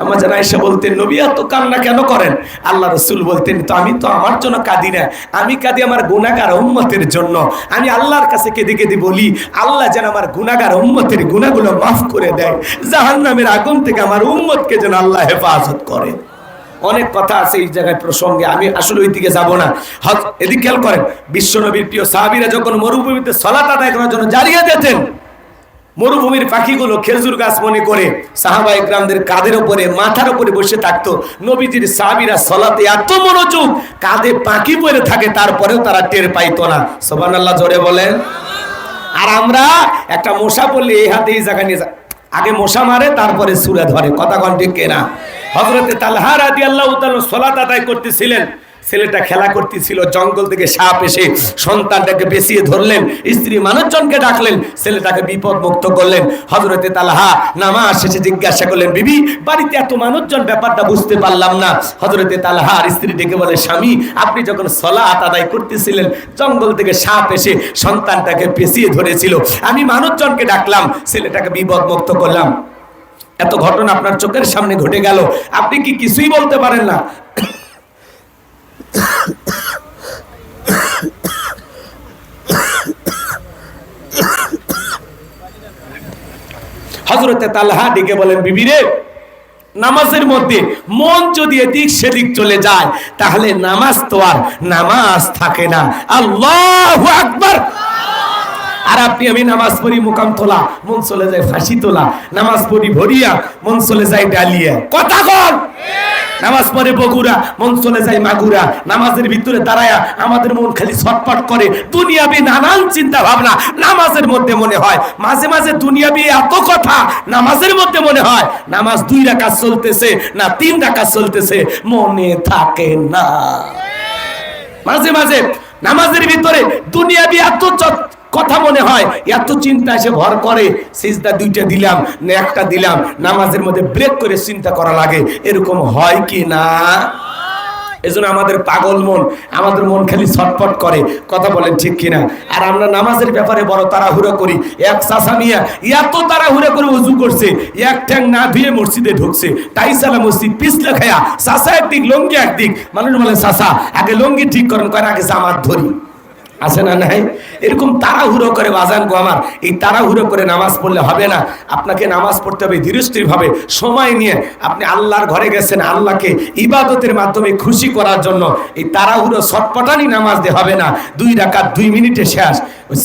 আমার জানা আয়েশা বলতেন, নবী এত কান্না কেন করেন? আল্লাহ রাসূল বলতেন, আমি তো আমার জন্য কাঁদি না, আমি কাঁদি আমার গুনাহগার উম্মতের জন্য। আমি আল্লাহর কাছে কেঁদে কেঁদে বলি, আল্লাহ যেন আমার গুনাহগার উম্মতের গুনাহগুলো মাফ করে দেয়, জাহান্নামের আগুন থেকে আমার উম্মতকে যেন আল্লাহ হেফাজত করে। অনেক কথা আছে এই জায়গায় প্রসঙ্গে, আমি আসলে ওই দিকে যাব না। এদিকে খেয়াল করেন, বিশ্বনবীর প্রিয় সাহাবীরা যখন মরুভূমিতে সালাত আদায় করার জন্য জারিয়া দিতেন, মরুভূমির পাখিগুলো খেজুর গাছ মনে করে সাহাবা ইকরামদের কাঁধের উপরে, মাথার উপরে বসে থাকতো। নবীজির সাহাবীরা সালাতে এত মনোযোগ, কাঁধে পাখি পড়ে থাকে, তারপরেও তারা টের পাইতো না। সুবহানাল্লাহ, জোরে বলেন। আর আমরা একটা মশা পড়লে এই হাতে এই জায়গা নিয়ে আগে মশা মারে, তারপরে সূরা ধরে। কথা কোন ঠিক কিনা? হযরতে তালহা রাদিয়াল্লাহু তাআলা সালাত আদায় করতেছিলেন, ছেলেটা খেলা করতেছিল, জঙ্গল থেকে সাপ এসে সন্তানটাকে পেঁচিয়ে ধরলেন, স্ত্রী মানুষজনকে ডাকলেন, ছেলেটাকে বিপদ মুক্ত করলেন। হযরতে তালহা নামাজ শেষে জিজ্ঞাসা করলেন, বিবি বাড়িতে এত মানুষজন, ব্যাপারটা বুঝতে পারলাম না। হযরতে তালহার স্ত্রী ডেকে বলে, স্বামী আপনি যখন সালাত আদায় করতেছিলেন, জঙ্গল থেকে সাপ এসে সন্তানটাকে পেঁচিয়ে ধরেছিল, আমি মানুষজনকে ডাকলাম, ছেলেটাকে বিপদ মুক্ত করলাম। এত ঘটনা আপনার চোখের সামনে ঘটে গেল, আপনি কি কিছুই বলতে পারেন না? হযরতে তালহা ডেকে বলেন, বিবি রে, নামাজের মধ্যে মন যদি এদিক সেদিক চলে যায়, তাহলে নামাজ তো আর নামাজ থাকে না। আল্লাহু আকবার। আর আপনি আমি নামাজ পড়ি মুকাম তোলা, মন চলে যায় ফাঁসি তোলা, নামাজ পড়ি ভরিয়া, মন চলে যায় ডালিয়া। কথা কন। নামাজ পড়ে বগুড়া, মন চলে যায় মাগুরা। নামাজের ভিতরে দাঁড়ায়া আমাদের মন খালি ছটফট করে, দুনিয়াবি নানান চিন্তা ভাবনা নামাজের মধ্যে মনে হয়। মাঝে মাঝে দুনিয়াবি এত কথা নামাজের মধ্যে মনে হয়, নামাজ 2 রাকাত চলতেছে না 3 রাকাত চলতেছে মনে থাকে না। মাঝে মাঝে নামাজের ভিতরে দুনিয়াবি এত কথা মনে হয়, এত চিন্তা এসে ভর করে, সিজদা 2টা দিলাম না 1টা দিলাম, নামাজের মধ্যে ব্রেক করে চিন্তা করা লাগে। এরকম হয় কি না? এজন্য আমাদের পাগল মন, আমাদের মন খালি ছটফট করে। কথা বলেন ঠিক কিনা? আর আমরা নামাজের ব্যাপারে বড় তাড়াহুড়ো করি। এক চাচা মিয়া এত তাড়াহুড়ো করে ওযু করছে, এক ঠ্যাং না ধুয়ে মসজিদে ঢুকছে, টাইসালা মসজিদ পিছলে খায়া, চাচা একদিক লঙ্গি একদিক। মানুষ বলে, চাচা আগে লঙ্গি ঠিক করেন, করে আগে জামাত ধরি। আছে না নাই? এরকম তাড়াহুড়ো করে বাজান গো আমার, এই তাড়াহুড়ো করে নামাজ পড়লে হবে না। আপনাকে নামাজ পড়তে হবে ধীরস্থিরভাবে, সময় নিয়ে। আপনি আল্লাহর ঘরে গেছেন আল্লাহকে ইবাদতের মাধ্যমে খুশি করার জন্য, এই তাড়াহুড়ো ছটপটানি নামাজ দিয়ে হবে না। 2 রাকাত 2 মিনিটে শেষ,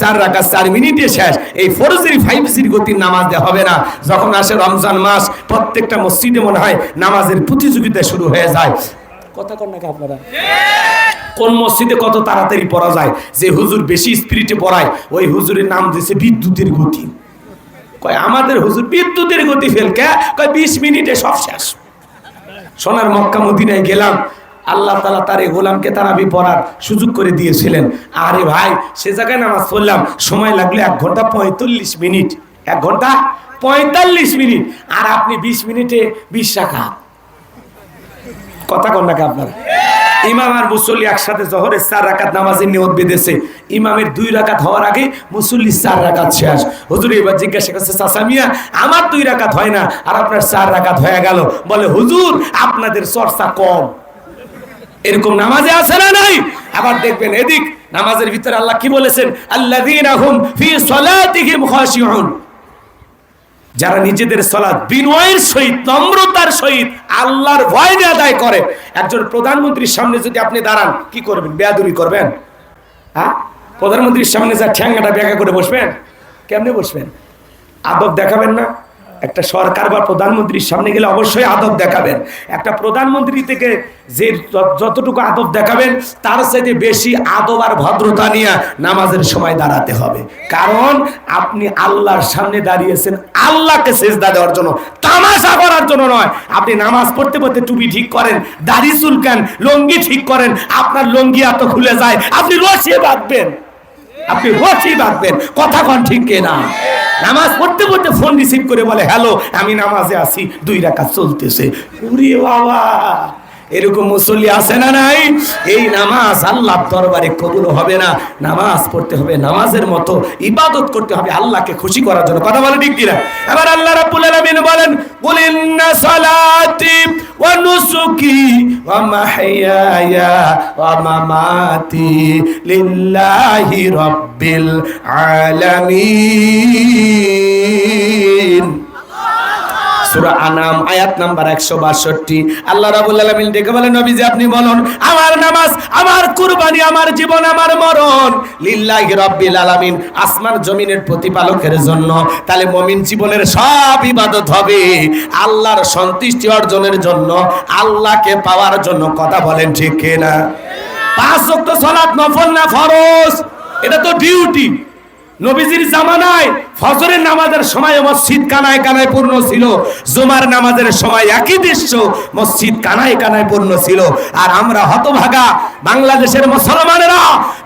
4 রাকাত 4 মিনিটে শেষ, এই 4G 5G গতির নামাজ দিয়ে হবে না। যখন আসে রমজান মাস, প্রত্যেকটা মসজিদে মনে হয় নামাজের প্রতিযোগিতা শুরু হয়ে যায়। কথা কন নাকি আপনারা? কোন মসজিদে কত তাড়াতাড়ি পড়া যায়, যে হুজুর বেশি স্পিরিটে পড়ায় ওই হুজুরের নাম দিয়েছে বিদ্যুতের গতি। কয় আমাদের হুজুর বিদ্যুতের গতি ফেলকে, কয় 20 মিনিটে সব শেষ। সোনার মক্কা মদিনায় গেলাম, আল্লাহ তাআলা তার এই গোলামকে তারাবি পড়ার সুযোগ করে দিয়েছিলেন। আরে ভাই, সে জায়গায় নামাজ পড়লাম, সময় লাগলো 1 ঘন্টা 45 মিনিট। 1 ঘন্টা 45 মিনিট, আর আপনি 20 মিনিটে 20 রাকাত। কথা কন নাকি আপনারা? ইমাম আর মুসল্লি একসাথে জোহরের 4 রাকাত নামাজের নিয়ত বেঁধেছে, ইমামের 2 রাকাত হওয়ার আগে মুসল্লি 4 রাকাত শেষ। হুজুর এবার জিজ্ঞাসা করছে, চাচা মিয়া আমার 2 রাকাত হয় না আর আপনার 4 রাকাত হয়ে গেল। বলে, হুজুর আপনাদের চর্চা কম। এরকম নামাজে আছে না নাই? আবার দেখবেন এদিক নামাজের ভিতরে আল্লাহ কি বলেছেন, আল্লাযীনা হুম ফি সালাতিহিম খাশিউন, যারা নিজেদের সালাত বিনয়ের সহিত, নম্রতার সহিত আল্লাহর ভয় নিয়ে আদায় করে। একজন প্রধানমন্ত্রীর সামনে যদি আপনি দাঁড়ান, কি করবেন? বেয়াদবি করবেন? হ্যাঁ, প্রধানমন্ত্রীর সামনে যা ঠ্যাঙ্গাটা ব্যাখ্যা করে বসবেন? কেমনে বসবেন? আদব দেখাবেন না? একটা সরকার বা প্রধানমন্ত্রীর সামনে গেলে অবশ্যই আদব দেখাবেন। একটা প্রধানমন্ত্রী থেকে যে যতটুকু আদব দেখাবেন তার চাইতে বেশি আদব আর ভদ্রতা নিয়ে নামাজের সময় দাঁড়াতে হবে। কারণ আপনি আল্লাহর সামনে দাঁড়িয়েছেন আল্লাহকে সেজদা দেওয়ার জন্য, তামাশা করার জন্য নয়। আপনি নামাজ পড়তে পড়তে টুপি ঠিক করেন, দাড়ি চুলকান, লঙ্গি ঠিক করেন, আপনার লঙ্গি এত খুলে যায় আপনি রশি বাঁধবেন, আপনি রশি বাঁধবেন। কথা কন ঠিক কিনা? নামাজ পড়তে পড়তে ফোন রিসিভ করে বলে হ্যালো আমি নামাজে আছি, 2 রাকাত চলতেছে। ওরে বাবা, এরকম মুসল্লি আছে না নাই? এই নামাজ আল্লাহর দরবারে কবুল হবে না। নামাজ পড়তে হবে নামাজের মতো, ইবাদত করতে হবে আল্লাহকে খুশি করার জন্য। কথা বলে ঠিক কিনা? এবার আল্লাহ রাব্বুল আলামিন বলেন কুল ইন্না সালাতি ওয়া নুসুকি ওয়া মাহইয়ায়া ওয়া মামাতি লিল্লাহি রাব্বিল আলামিন। সূরা আনাম আয়াত নাম্বার 162। আল্লাহ রাব্বুল আলামিন ডেকে বলেন নবীজি আপনি বলুন আমার নামাজ, আমার কুরবানি, আমার জীবন, আমার মরণ লিল্লাহি রাব্বিল আলামিন, আসমান জমিনের প্রতিপালকের জন্য। তাহলে মুমিন জীবনের সব ইবাদত হবে আল্লাহর সন্তুষ্টি অর্জনের জন্য, আল্লাহকে পাওয়ার জন্য। কথা বলেন ঠিক কিনা? 5 ওয়াক্ত সালাত নফল না ফরজ, এটা তো ডিউটি। নবীজির জামানায় ফজরের নামাজের সময় মসজিদ কানায় কানায় পূর্ণ ছিল, জুমার নামাজের সময় একই দৃশ্য, মসজিদ কানায় কানায় পূর্ণ ছিল। আর আমরা হতভাগা বাংলাদেশের মুসলমানেরা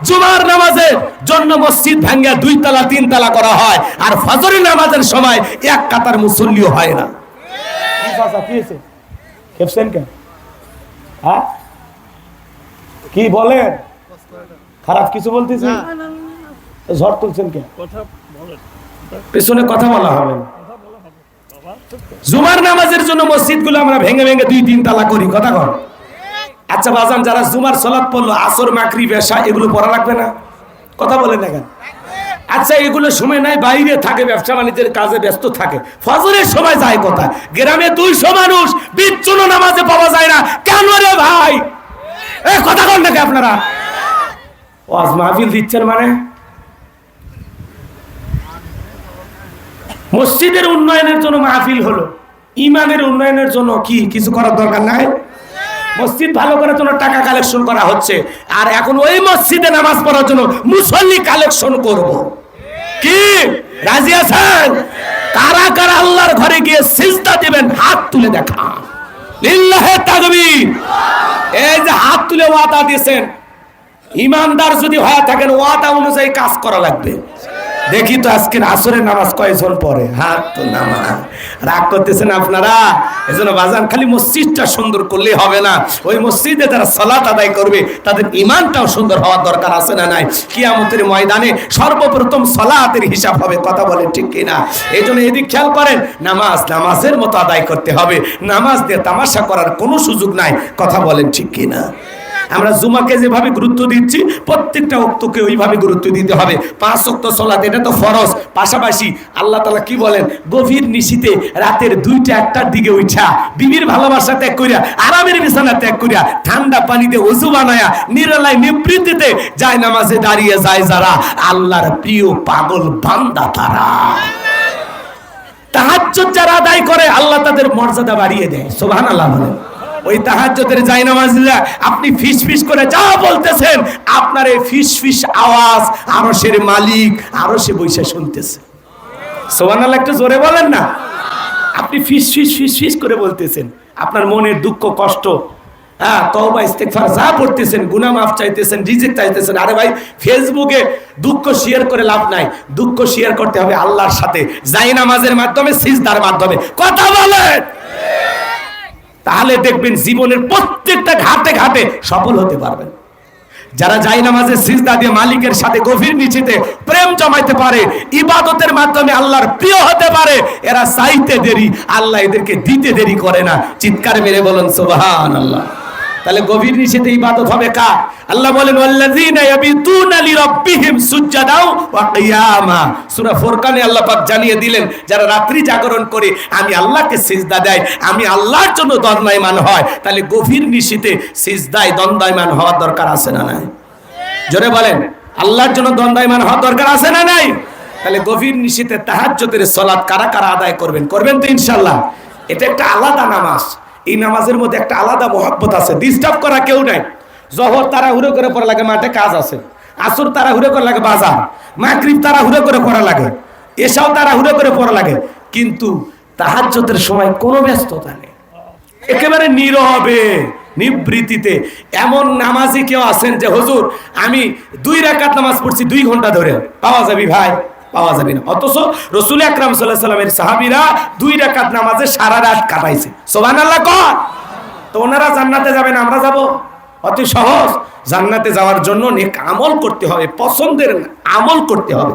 জুমার নামাজের জন্য মসজিদ ভাঙ্গা 2 তলা 3 তলা করা হয়, আর ফজরের নামাজের সময় এক কাতার মুসল্লিও হয় না। কি কথা কি হয়েছে? খেপছেন কেন? হ্যাঁ কি বলেন? খারাপ কিছু বলতেছেন? ঝড় তুলছেন কেন? পেছনে কথা বলা হবে না। জুমার নামাজের জন্য মসজিদগুলো আমরা ভেঙে ভেঙে 2-3 তালা করি। কথা কর। আচ্ছা বাজান, যারা জুমার সালাত পড়লো, আসর মাগরিব এশা এগুলো পড়া লাগবে না? কথা বলেন না কেন? আচ্ছা এগুলো সময় নাই, বাইরে থাকে, ব্যবসা বাণিজ্যের কাজে ব্যস্ত থাকে, ফজরের সময় যায় কোথায়? গ্রামে 200 মানুষ বিচ্ছুন্ন নামাজে পাওয়া যায় না কেন রে ভাই? কথা কন নাকি আপনারা? ওয়াজ মাহফিল দিচ্ছেন মানে? মসজিদের উন্নয়নের জন্য মাহফিল হলো, ইমানের উন্নয়নের জন্য কি কিছু করার দরকার নাই? মসজিদ ভালো করার জন্য টাকা কালেকশন করা হচ্ছে, আর এখন ওই মসজিদে নামাজ পড়ার জন্য মুসল্লি কালেকশন করব। কি রাজি আছেন? কারা কারা আল্লাহর ঘরে গিয়ে সিজদা দিবেন হাত তুলে দেখা। লিল্লাহে তাকবীর। এই যে হাত তুলে ওয়াদা দিয়েছেন, ইমানদার যদি হয়ে থাকেন ওয়াদা অনুযায়ী কাজ করা লাগবে। দেখি তো আজকের আসরের নামাজ কয়জন পড়ে? হাত তো নামা। রাগ করতেছেন আপনারা? এজন্য বাজান খালি মসজিদটা সুন্দর করলে হবে না, ওই মসজিদে যারা সালাত আদায় করবে তাদের ঈমানটাও সুন্দর হওয়ার দরকার আছে না নাই? কিয়ামতের ময়দানে সর্বপ্রথম সালাতের হিসাব হবে। কথা বলেন ঠিক কিনা? এইজন্য এদিক খেয়াল করেন, নামাজ নামাজের মতো আদায় করতে হবে, নামাজ দিয়ে তামাশা করার কোনো সুযোগ নাই। কথা বলেন ঠিক কিনা? আমরা জুমাকে যেভাবে গুরুত্ব দিচ্ছি প্রত্যেকটা ওয়াক্তকে ওইভাবে গুরুত্ব দিতে হবে। 5 ওয়াক্ত সালাত এটা তো ফরজ, পাশাপাশি আল্লাহ তাআলা কি বলেন? গভীর নিশিতে রাতের 2টা-1টার দিকে উঠা বিবির ভালোবাসা ত্যাগ করিয়া, আরামের বিছানা ত্যাগ করিয়া, ঠান্ডা পানিতে ওযু বানায়া, নিরালায় নিবৃত্তিতে যায় নামাজে দাঁড়িয়ে যায় যারা, আল্লাহর প্রিয় পাগল বান্দা তারা। তাহাজ্জুদ যারা আদায় করে আল্লাহ তাদের মর্যাদা বাড়িয়ে দেয়। সুবহানাল্লাহ বলেন। ওই তাহাজ্জুদের জায়নামাজে আপনি ফিস ফিস করে যা বলতেছেন, আপনার এই ফিস ফিস আওয়াজ আরশের মালিক আরশে বসে শুনতেছে। সুবহানাল্লাহ, একটু জোরে বলেন না। আপনি ফিস ফিস ফিস ফিস করে বলতেছেন, আপনার মনের দুঃখ কষ্ট, হ্যাঁ তওবা ইস্তেগফার যা পড়তেছেন, গুনাহ মাফ চাইতেছেন, রিজিক চাইতেছেন। আরে ভাই ফেসবুকে দুঃখ শেয়ার করে লাভ নাই, দুঃখ শেয়ার করতে হবে আল্লাহর সাথে, জায়নামাজের মাধ্যমে, সিজদার মাধ্যমে। কথা বলেন। তাহলে দেখবেন জীবনের প্রত্যেকটা ঘাটে ঘাটে সফল হতে পারবেন। যারা জায়নামাজে সিজদা দিয়ে মালিকের সাথে গভীর নিচিতে প্রেম জমাইতে পারে, ইবাদতের মাধ্যমে আল্লাহর প্রিয় হতে পারে, এরা চাইতে দেরি, আল্লাহ এদেরকে দিতে দেরি করে না। চিৎকার মেরে বলেন সুবহানাল্লাহ। তাহলে গভীর নিচিতে ইবাদত হবে কার? আল্লাহ বলেন ওয়াল্লাযীনা ইয়াবিতুনা লিরাব্বিহিম সুজদাও ওয়া কিয়ামা। সূরা ফুরকানে আল্লাহ পাক জানিয়ে দিলেন, যারা রাত্রি জাগরণ করে আমি আল্লাহকে সিজদা দেয়, আমি আল্লাহর জন্য দণ্ডায়মান হয়, তাহলে গভীর নিশিতে সিজদায় দণ্ডায়মান হওয়ার দরকার আছে না নাই? জোরে বলেন, আল্লাহর জন্য দণ্ডায়মান হওয়ার দরকার আছে না নাই? তাহলে গভীর নিশীতে তাহাজ্জুদের সালাত কারা কারা আদায় করবেন? করবেন তো ইনশাআল্লাহ। এটা একটা আলাদা নামাজ। এই নামাজের মধ্যে একটা আলাদা মহব্বত আছে। ডিস্টার্ব করা কেউ নাই। জোহর তাড়াহুড়ো করে পড়া লাগে, মাঠে কাজ আছে। আসর তাড়াহুড়ো করে লাগে, বাজার। মাগরিব তাড়াহুড়ো করে পড়া লাগে, এশাও তাড়াহুড়ো করে পড়া লাগে। কিন্তু তাহাজ্জুদের সময় কোনো ব্যস্ততা নেই, একেবারে নীরবে নিবৃত্তিতে। এমন নামাজি কেউ আছেন যে হুজুর আমি 2 রাকাত নামাজ পড়ছি 2 ঘন্টা ধরে? পাওয়া যাবে ভাই? পাওয়া যাবে না। অথচ রাসূল আকরাম সাল্লাল্লাহু আলাইহি ওয়াসাল্লামের সাহাবীরা 2 রাকাত নামাজে সারা রাত কাটাইছে। সুবহানাল্লাহ কর। তো ওনারা জান্নাতে যাবেন, আমরা যাব? অতি সহজ। জান্নাতে যাওয়ার জন্য নেক আমল করতে হবে, পছন্দের আমল করতে হবে।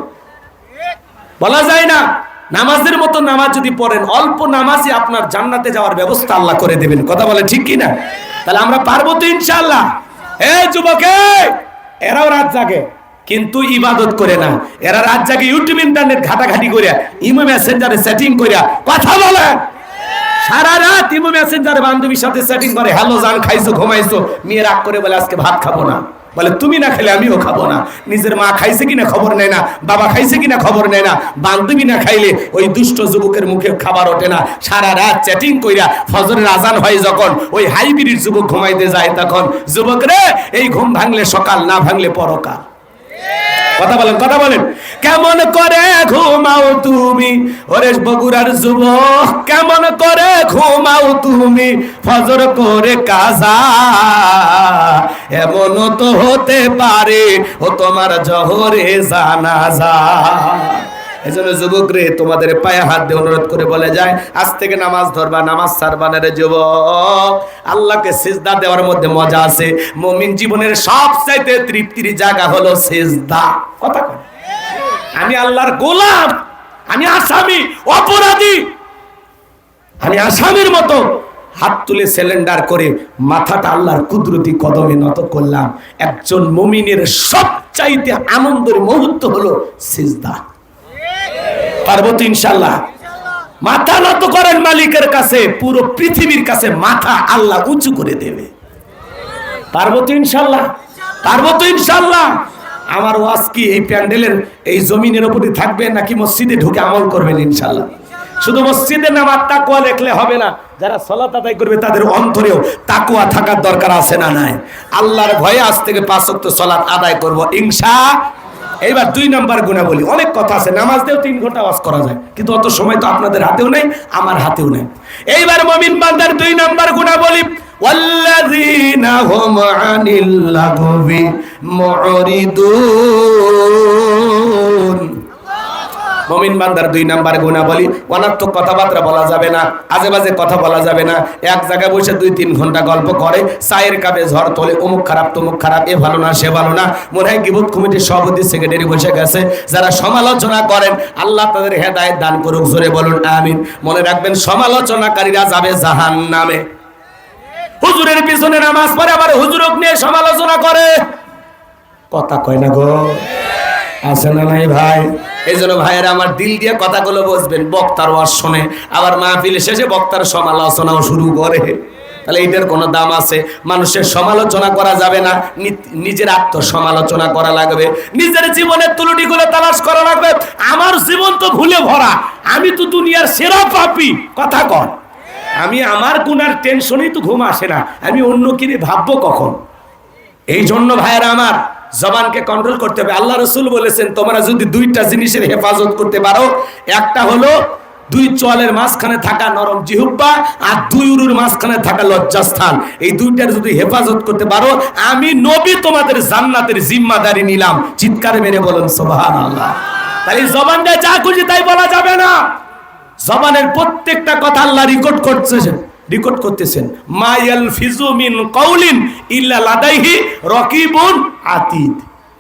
বলা যায় না নামাজের মতো নামাজ যদি পড়েন, অল্প নামাজই আপনার জান্নাতে যাওয়ার ব্যবস্থা আল্লাহ করে দেবেন। কথা বলে ঠিক কি না? তাহলে আমরা পারবো তো ইনশাআল্লাহ। এই যুবকে, এরাও রাত জাগে কিন্তু ইবাদত করে না। এরা রাত জাগে ইউটিউব ইন্টারনেট ঘাটাঘাটি করিয়া, ইমো মেসেঞ্জারে সেটিং করিয়া কথা বলে। সারা রাত ইমো মেসেঞ্জারে বান্ধবীর সাথে সেটিং করে, হ্যালো জান, খাইছো, ঘুমাইছো। মেয়ে রাগ করে বলে আজকে ভাত খাবো না। বলে তুমি না খেলে আমিও খাবো না। নিজের মা খাইছে কিনা খবর নেয় না, বাবা খাইছে কিনা খবর নেয় না। বান্ধবী না খাইলে ওই দুষ্ট যুবকের মুখে খাবার ওঠে না। সারা রাত চ্যাটিং কইরা ফজরের আজান হয় যখন, ওই হাইব্রিড যুবক ঘুমাইতে যায় তখন। যুবক রে, এই ঘুম ভাঙলে সকাল, না ভাঙলে পরকাল। কথা বলেন, কথা বলেন। কেমন করে ঘুমাও তুমি, ওরে বগুড়ার যুবক, কেমন করে ঘুমাও তুমি ফজর করে কাজা? এমন তো হতে পারে ও তোমার জহরে জানাজা। এজন্য যুবক রে, তোমাদের পায়ে হাত দিয়ে অনুরোধ করে বলে যায়, আজ থেকে নামাজ ধরবা, নামাজ ছাড়বা না রে যুবক। আল্লাহকে সিজদা দেওয়ার মধ্যে মজা আছে। মুমিন জীবনের সবচাইতে তৃপ্তির জায়গা হলো সিজদা। কথা কয়, আমি আল্লাহর গোলাম, আমি আসামি, অপরাধী। আমি আসামির মতো হাত তুলে সিলিন্ডার করে মাথাটা আল্লাহর কুদরতি কদমে নত করলাম। একজন মুমিনের সবচাইতে আনন্দের মুহূর্ত হলো সিজদা। পারবো তো ইনশাআল্লাহ। মাথা নত করেন মালিকের কাছে, পুরো পৃথিবীর কাছে মাথা আল্লাহ উঁচু করে দেবে। পারবো তো ইনশাআল্লাহ, পারবো তো ইনশাআল্লাহ। আমার ওয়াজ কি এই প্যান্ডেলের এই জমিনের উপরে থাকবে, নাকি মসজিদে ঢুকে আমল করবেন ইনশাআল্লাহ? শুধু মসজিদে নামাজ তাকওয়া দেখলে হবে না। যারা সালাত আদায় করবে তাদের অন্তরেও তাকওয়া থাকার দরকার আছে না নাই? আল্লাহর ভয়ে আজ থেকে 5 ওয়াক্ত সালাত আদায় করব ইনশাআল্লাহ। এইবার 2 নাম্বার গুণাবলী। অনেক কথা আছে, নামাজ দিয়েও 3 ঘন্টা ওয়াজ করা যায়, কিন্তু অত সময় তো আপনাদের হাতেও নাই, আমার হাতেও নাই। এইবার মুমিন বান্দার 2 নাম্বার গুণাবলী, ওয়াল্লাযীনা হুম আনিল লাগবি মুরিদুন। মুমিন বান্দার 2 নাম্বার গুণাবলী, অনর্থক কথাবার্তা বলা যাবে না, আজে বাজে কথা বলা যাবে না। এক জায়গায় বসে 2-3 ঘন্টা গল্প করে, চায়ের কাপে ঝড় তোলে, অমুক খারাপ তমুক খারাপ, এ ভালো না সে ভালো না। মনে হয় গীবত কমিটির সভাপতি সেক্রেটারি বসে গেছে। যারা সমালোচনা করেন, আল্লাহ তাদের হেদায়েত দান করুক, জোরে বলুন আমিন। মনে রাখবেন, সমালোচনাকারীরা যাবে জাহান্নামে। হুজুরের পিছনে নামাজ পড়ে আবার হুজুরক নিয়ে সমালোচনা করে, কথা কয় না গো, আছে না নাই ভাই? এই জন্য ভাইয়েরা আমার, দিল দিয়ে কথাগুলো বুঝবেন। বক্তার ওয়াজ শোনে, আবার মাহফিল শেষে বক্তার সমালোচনাও শুরু করে, তাহলে এটার কোনো দাম আছে? মানুষের সমালোচনা করা যাবে না, নিজের আত্মসমালোচনা করা লাগবে, নিজের জীবনের ত্রুটিগুলো তালাশ করা লাগবে। আমার জীবন তো ভুলে ভরা, আমি তো দুনিয়ার সেরা পাপী। কথা কর, আমি আমার গুনার টেনশনেই তো ঘুম আসে না, আমি অন্য কিনে ভাববো কখন? এই জন্য ভাইয়েরা আমার, জবানকে কন্ট্রোল করতে হবে। আল্লাহ রাসূল বলেছেন, তোমরা যদি 2টা জিনিসের হেফাজত করতে পারো, একটা হলো 2 চোয়ালের মাঝখানে থাকা নরম জিহ্বা, আর 2 উরুর মাঝখানে থাকা লজ্জাস্থান, এই 2টার যদি হেফাজত করতে পারো, আমি নবী তোমাদের জান্নাতের জিম্মাদারি নিলাম। চিৎকার মেরে বলেন সুবহানাল্লাহ। তাই জবানটা যা খুশি তাই বলা যাবে না। জবানের প্রত্যেকটা কথা আল্লাহ রেকর্ড করতেছেন। মা ইয়ালফিজু মিন কাউলিন ইল্লা লাদাইহি রাকিবুন আতীদ।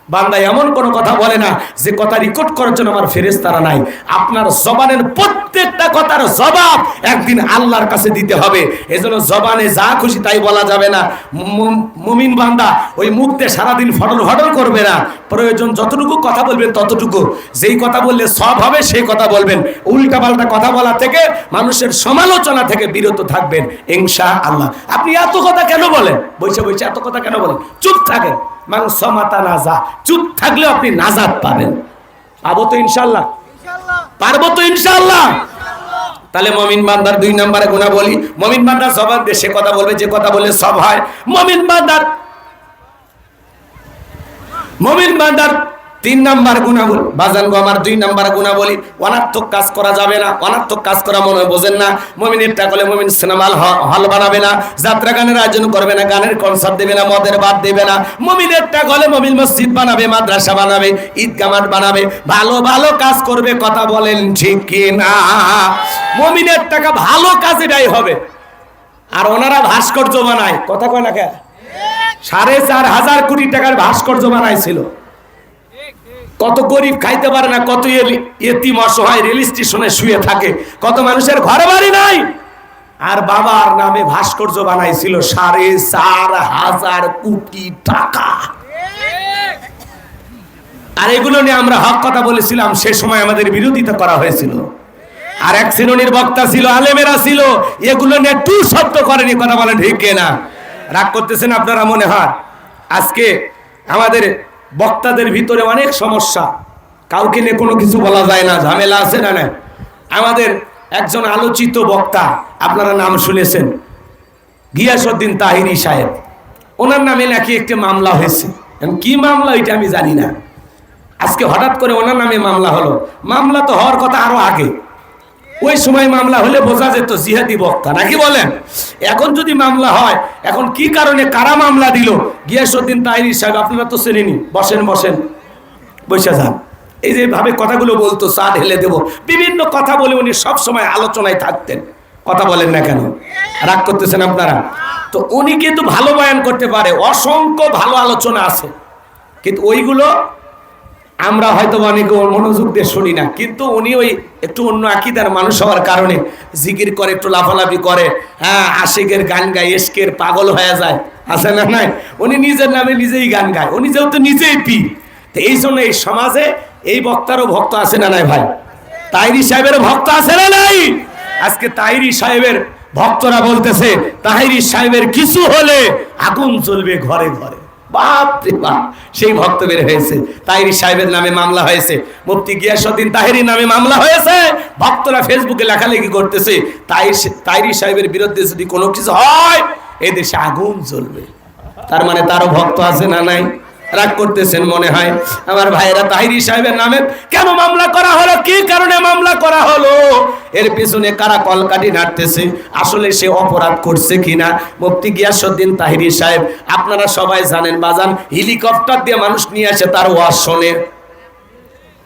বান্দা এমন কোন কথা বলে না যে কথা রেকর্ড করার জন্য আমার ফেরেশতারা নাই। আপনার জবানের প্রত্যেকটা কথার জবাব একদিন আল্লাহর কাছে দিতে হবে। এজন্য জবানে যা খুশি তাই বলা যাবে না। মুমিন বান্দা ওই মুখতে সারাদিন ফটল ফটল করবে না। প্রয়োজন যতটুকু কথা বলবেন ততটুকু, যেই কথা বললে সব হবে সেই কথা বলবেন। উল্টা পাল্টা কথা বলা থেকে, মানুষের সমালোচনা থেকে বিরত থাকবেন ইনশাআল্লাহ। আপনি এত কথা কেন বলেন? বসে বসে এত কথা কেন বলেন? চুপ থাকেন। চুপ থাকলেও আপনি নাজাত পাবেন। পাবো তো ইনশাআল্লাহ? পারবো তো ইনশাআল্লাহ? তাহলে মুমিন বান্দার 2 নম্বরে গুণাবলী, মুমিন বান্দার জবান দিয়ে সে কথা বলবে যে কথা বলে সব হয়। মুমিন বান্দার 3 নম্বর গুণাবলী, বাজান গো আমার 2 নম্বর গুণাবলী, অনার্থক কাজ করা যাবে না। অনার্থক কাজ করা মনে হয় বোঝেন না। মুমিনের টাকলে মুমিন সিনেমা হল বানাবে না, যাত্রা গানের আয়োজন করবে না, গানের কনসার্ট দেবে না, মদের বাদ দেবে না। মুমিনের টাকলে মুমিন মসজিদ বানাবে, মাদ্রাসা বানাবে, ঈদগাহ মাঠ বানাবে, ভালো ভালো কাজ করবে। কথা বলেন ঠিক কি না? মুমিনের টাকা ভালো কাজেটাই হবে। আর ওনারা ভাস্কর্য বানায়, কথা কয় না কে? 4,500 কোটি টাকার ভাস্কর্য বানাইছিল। কত গরিব খাইতে পারে না, কত এতিম অসহায় রেল স্টেশনে শুয়ে থাকে, কত মানুষের ঘর বাড়ি নাই, আর বাবার নামে ভাস্কর্য বানাইছিল 4,500 কোটি টাকা। আর এগুলো নিয়ে আমরা হক কথা বলেছিলাম, সে সময় আমাদের বিরোধিতা করা হয়েছিল। আর এক শ্রেণীর বক্তা ছিল, আলেমেরা ছিল, এগুলো নিয়ে টু শব্দ করেনি। কথা বলেন ঠিক না? রাগ করতেছেন আপনারা মনে হয়? আজকে আমাদের বক্তাদের ভিতরে অনেক সমস্যা, কাউকে নিয়ে কোনো কিছু বলা যায় না, ঝামেলা আছে না? না, আমাদের একজন আলোচিত বক্তা, আপনারা নাম শুনেছেন, গিয়াসউদ্দিন তাহিরি সাহেব, ওনার নামে নাকি একটা মামলা হয়েছে। কি মামলা এটা আমি জানি না, আজকে হঠাৎ করে ওনার নামে মামলা হলো। মামলা তো হওয়ার কথা আরো আগে, ওই সময় মামলা হলে বোঝা যেত জিহাদি বক্তা, নাকি বলেন? এখন যদি মামলা হয়, এখন কি কারণে কারা মামলা দিল? গিয়াসউদ্দিন তাহিরি সাহেব, আপনারা তো চেনেনি। বসেন বসেন, বসে যান। এই যে ভাবে কথাগুলো বলতো, চা ঢেলে দেব, বিভিন্ন কথা বলে উনি সব সময় আলোচনায় থাকতেন। কথা বলেন না কেন? রাগ করতেছেন আপনারা? তো উনি কিন্তু ভালো বয়ান করতে পারে, অসংখ্য ভালো আলোচনা আছে, কিন্তু ওইগুলো আমরা হয়তো অনেকে মনোযোগ দিয়ে শুনি না। কিন্তু উনি ওই একটু অন্য আকীদার মানুষ হওয়ার কারণে জিকির করে, একটু লাফালাফি করে, হ্যাঁ, আশিকের গান গায়, এশকের পাগল হয়ে যায়, আছে না? নাই, উনি নিজের নামে নিজেই গান গায়, উনি যেহেতু নিজেই পীর। তো এই জন্য এই সমাজে এই বক্তারও ভক্ত আছে না নাই? ভাই, তাহিরি সাহেবের ভক্ত আছে না নাই? আজকে তাহিরি সাহেবের ভক্তরা বলতেছে, তাহিরি সাহেবের কিছু হলে আগুন জ্বলবে ঘরে ঘরে। বাপ রে বাপ, সেই ভক্ত বের হয়েছে। তাহিরি সাহেবের নামে মামলা হয়েছে, মুফতি গিয়াসউদ্দিন তাহিরির নামে মামলা হয়েছে। ভক্তরা ফেসবুকে লেখালেখি করতেছে, তাহিরি সাহেবের বিরুদ্ধে যদি কোনো কিছু হয়, এই দেশে আগুন জ্বলবে। তার মানে তারও ভক্ত আছে না নাই? রাগ করতেছেন মনে হয় আমার ভাইরা। তাহিরি সাহেবের নামে কেন মামলা করা হলো? কি কারণে মামলা করা হলো? এর পিছনে কারা কলকাঠি নাড়তেছে? আসলে সে অপরাধ করছে কিনা? মুফতি গিয়াসউদ্দিন তাহিরি সাহেব, আপনারা সবাই জানেন বাজান, হেলিকপ্টার দিয়ে মানুষ নিয়ে আসে, তার ওয়াজ শোনে।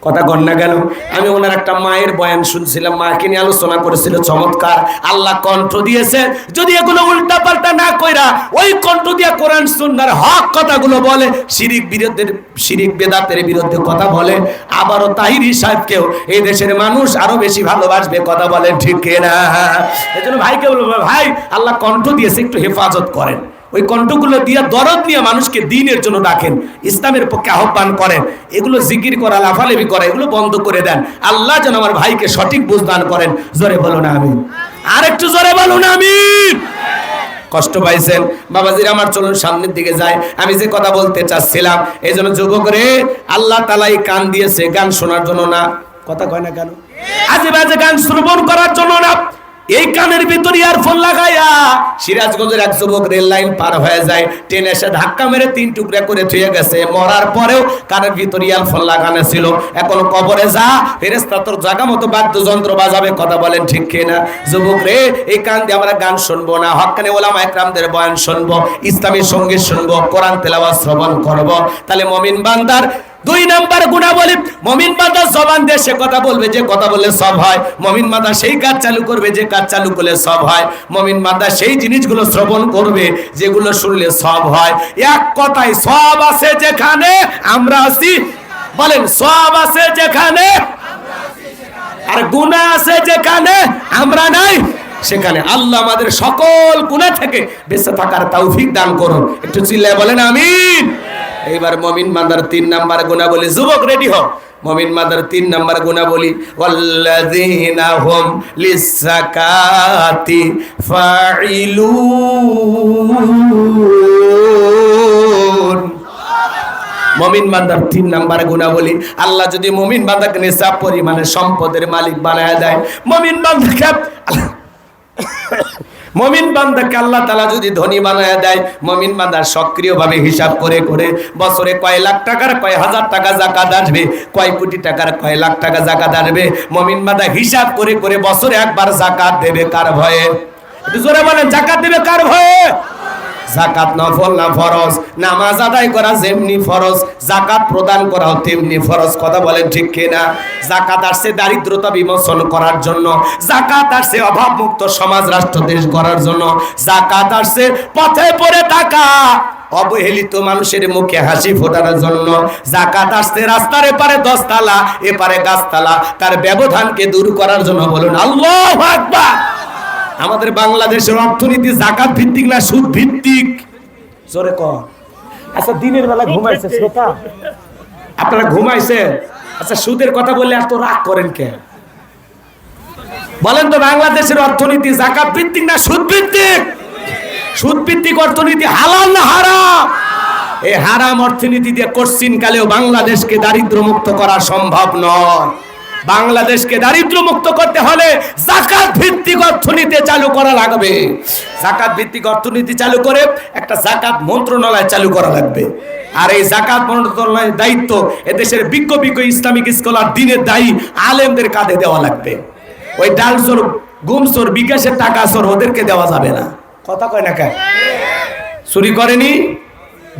কথা কন না কেন? আমি ওনার একটা মায়ের বয়ান শুনছিলাম, মাকে নিয়ে আলোচনা করেছিল, চমৎকার আল্লাহ কণ্ঠ দিয়েছে। যদি এগুলো উল্টা পাল্টা না কইরা ওই কণ্ঠ দিয়ে কোরআন সুন্নাহর হক কথাগুলো বলে, শিরিক বেদাতের বিরুদ্ধে কথা বলে, আবারও তাহিরি সাহেবকেও এই দেশের মানুষ আরো বেশি ভালোবাসবে। কথা বলেন ঠিক না? এজন্য ভাইকে বলবো, ভাই আল্লাহ কণ্ঠ দিয়েছে, একটু হেফাজত করেন। ওই কণ্ঠগুলো দিয়ে দরদ নিয়ে মানুষকে দ্বীনের জন্য ডাকেন, ইসলামের পক্ষে আহ্বান করেন। এগুলো জিকির করা, লাফালাফি করা, এগুলো বন্ধ করে দেন। আল্লাহ যেন আমার ভাইকে সঠিক বুঝ দান করেন। জোরে বলুন আমিন। আর একটু জোরে বলুন আমিন। কষ্ট পাইছেন বাবাজিরা? আমার চলুন সামনের দিকে যায়। আমি যে কথা বলতে চাচ্ছিলাম, এই জন্য যুবক রে, আল্লাহ তাআলা এই কান দিয়েছে গান শোনার জন্য না। কথা কয় না কেন? আজে বাজে গান শ্রবণ করার জন্য না। এই কানের ভিতরে ইয়ারফোন লাগাইয়া সিরাজগঞ্জের এক যুবক রেল লাইন পার হয়ে যায়, ট্রেনে এসে ধাক্কা মেরে 3 টুকরা করে থুয়ে গেছে। মরার পরেও কানের ভিতরে ইয়ারফোন লাগানো ছিল। এখন কবরে যা, ফেরেশতা তোর জায়গা মতো বাদ্যযন্ত্র বাজাবে। কথা বলেন ঠিক কিনা? যুবক রে, এই কান দিয়ে আমরা গান শুনবো না, হক্কানি ওলামা একরামদের বয়ান শুনবো, ইসলামী সঙ্গীত শুনবো, কোরআন তেলাওয়াত শ্রবণ করব। তাহলে মুমিন বান্দার 2 নম্বর গুণাবলী, মুমিন বান্দা জবান দিয়ে সে কথা বলবে যে কথা বললে সব হয়। মুমিন বান্দা সেই কাজ চালু করবে যে কাজ চালু করলে সব হয়। মুমিন বান্দা সেই জিনিসগুলো শ্রবণ করবে যেগুলো শুনলে সব হয়। এক কথায় সব আছে যেখানে আমরা আছি। বলেন, সব আছে যেখানে, আর গুনাহ আছে যেখানে আমরা নাই, সেখানে আল্লাহ আমাদের সকল গুনাহ থেকে বেঁচে থাকার তৌফিক দান করুন। একটু চিল্লায় বলেন আমিন। এইবার মুমিন বান্দার 3 নাম্বার গুণাবলী, যুবক রেডি হও। মুমিন বান্দার 3 নাম্বার গুণাবলী, ওয়াল্লাযীনা হুম লিস-সাকাতি ফাইলুন। মুমিন বান্দার 3 নম্বরে গুণাবলী, আল্লাহ যদি মুমিন বান্দাকে নিসাব পরিমাণে সম্পদের মালিক বানায় দেয়, মুমিন বান্দাকে আল্লাহ তাআলা যদি ধনী বানায় দেয়, মুমিন বান্দার সক্রিয়ভাবে হিসাব করে করে বছরে কয় লাখ টাকার কয় হাজার টাকা যাকাত আসবে, কয় কোটি টাকার কয় লাখ টাকা যাকাত আসবে, মুমিন বান্দা হিসাব করে করে বছরে একবার যাকাত দেবে কার ভয়ে? একটু জোরে বলেন, যাকাত দেবে কার ভয়ে? যাকাত নফল না ফরজ? নামাজ আদায় করা যেমনি ফরজ, যাকাত প্রদান করাও তেমনি ফরজ। কথা বলেন ঠিক কিনা? যাকাত আসছে দারিদ্রতা বিমোচন করার জন্য, যাকাত আসছে অভাব মুক্ত সমাজ রাষ্ট্র দেশ গড়ার জন্য, যাকাত আসছে পথে পড়ে থাকা অবহেলিত মানুষের মুখে হাসি ফোটানোর জন্য, যাকাত আসছে রাস্তার এপারে 10 তালা এপারে গাছতলা তার ব্যবধানকে দূর করার জন্য। বলুন আল্লাহু আকবার। আমাদের বাংলাদেশের অর্থনীতি যাকাত ভিত্তিক না সুদ ভিত্তিক? জোরে কর। আচ্ছা দিনের বেলা ঘুমাইছে শ্রোতা? আপনারা ঘুমাইছে? আচ্ছা সুদের কথা বললে এত রাগ করেন কেন? বলেন তো বাংলাদেশের অর্থনীতি যাকাত ভিত্তিক না সুদ ভিত্তিক? সুদ ভিত্তিক অর্থনীতি হালাল না হারাম? এই হারাম অর্থনীতি দিয়ে কোশ্চিন কালেও বাংলাদেশকে দারিদ্র মুক্ত করা সম্ভব নয়। বাংলাদেশকে দারিদ্র মুক্ত করতে হলে যাকাত ভিত্তিক অর্থনীতি চালু করা লাগবে। যাকাত ভিত্তিক অর্থনীতি চালু করে একটা যাকাত মন্ত্রণালয় চালু করা লাগবে। আর এই যাকাত মন্ত্রণালয়ের দায়িত্ব এদেশের বিজ্ঞ ইসলামিক স্কলার দিনের দায়ী আলেমদের কাঁধে দেওয়া লাগবে। ওই ডালচোর গুমচোর বিকাশের টাকা চোর ওদেরকে দেওয়া যাবে না। কথা কয় না কেন? চুরি করেনি,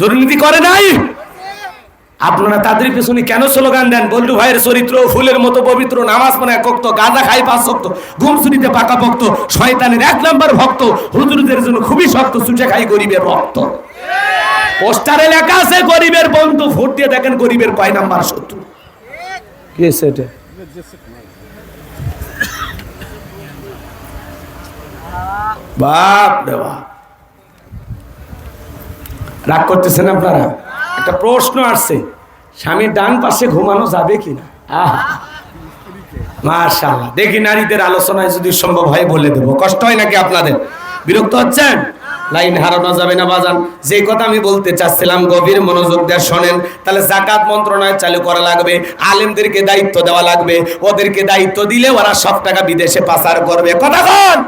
দুর্নীতি করে নাই, আপনারা তাদের পেছনে কেন স্লোগান দেন? বল্টু ভাইয়ের চরিত্র ফুলের মতো পবিত্র, নামাজ পড়ে ভক্ত, গাঁজা খাই 5 ওয়াক্ত, ঘুম চুরিতে পাকা ভক্ত, শয়তানের 1 নম্বর ভক্ত, হুজুরদের জন্য খুবই শক্ত, চুটে খাই গরিবের রক্ত। পোস্টারে লেখা আছে গরিবের বন্ধু, ভোট দিয়ে দেখেন গরিবের কয় নাম্বার শত্রু। কি সেটা? বাপ রে বাপ, রাগ করতেছেন আপনারা? একটা প্রশ্ন আসছে, স্বামীর ডান পাশে ঘুমানো যাবে কিনা? মাশাআল্লাহ, দেখি নারীদের আলোচনায় যদি সম্ভব হয় বলে দেবো। কষ্ট হয় নাকি আপনাদের? বিরক্ত হচ্ছেন? লাইন হারানো যাবে না বাজান। যে কথা আমি বলতে চাচ্ছিলাম গভীর মনোযোগ দিয়ে শোনেন। তাহলে যাকাত মন্ত্রণালয় চালু করা লাগবে, আলেমদেরকে দায়িত্ব দেওয়া লাগবে। ওদেরকে দায়িত্ব দিলে ওরা সব টাকা বিদেশে পাচার করবে। কথা কন?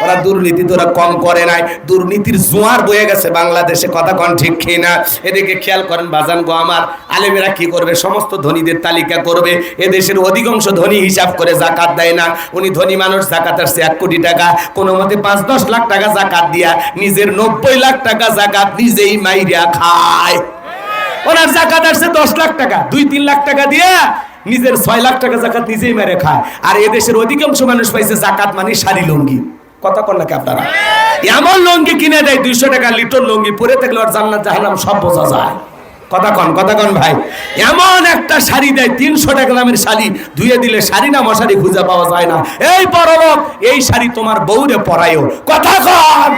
ওরা দুর্নীতি তোরা কম করে নাই, দুর্নীতির জোয়ার বয়ে গেছে বাংলাদেশে। কথা কন ঠিক কিনা? এদিকে খেয়াল করেন বাজান গো আমার, আলেমেরা কি করবে? সমস্ত ধনীদের তালিকা করবে। এদেশের অধিকাংশ ধনী হিসাব করে যাকাত দেয় না। উনি ধনী মানুষ, যাকাত আসছে 1 কোটি টাকা, কোনো মতে 5-10 লাখ টাকা যাকাত দিয়া নিজের 90 লাখ টাকা যাকাত নিজেই মাইরা খায়। ওনার যাকাত আসছে 10 লাখ টাকা, 2-3 লাখ টাকা দিয়া নিজের 6 লাখ টাকা যাকাত নিজেই মেরে খায়। আর এদেশের অধিকাংশ মানুষ পাইছে যাকাত মানে শাড়ি লুঙ্গি। কথা কন নাকি আপনারা? এমন লুঙ্গি কিনে দেয় 200 টাকা লিটার লুঙ্গি, পরে থাকলে আর জান্নাত জাহান্নাম সব বোঝা যায়। কথা কন ভাই? এমন একটা শাড়ি দেয় 300 টাকা দামের শাড়ি, ধুয়ে দিলে শাড়ি না মশারি খুঁজে পাওয়া যায় না। এই বড়লোক, এই শাড়ি তোমার বউরে পরায়ও। কথা কন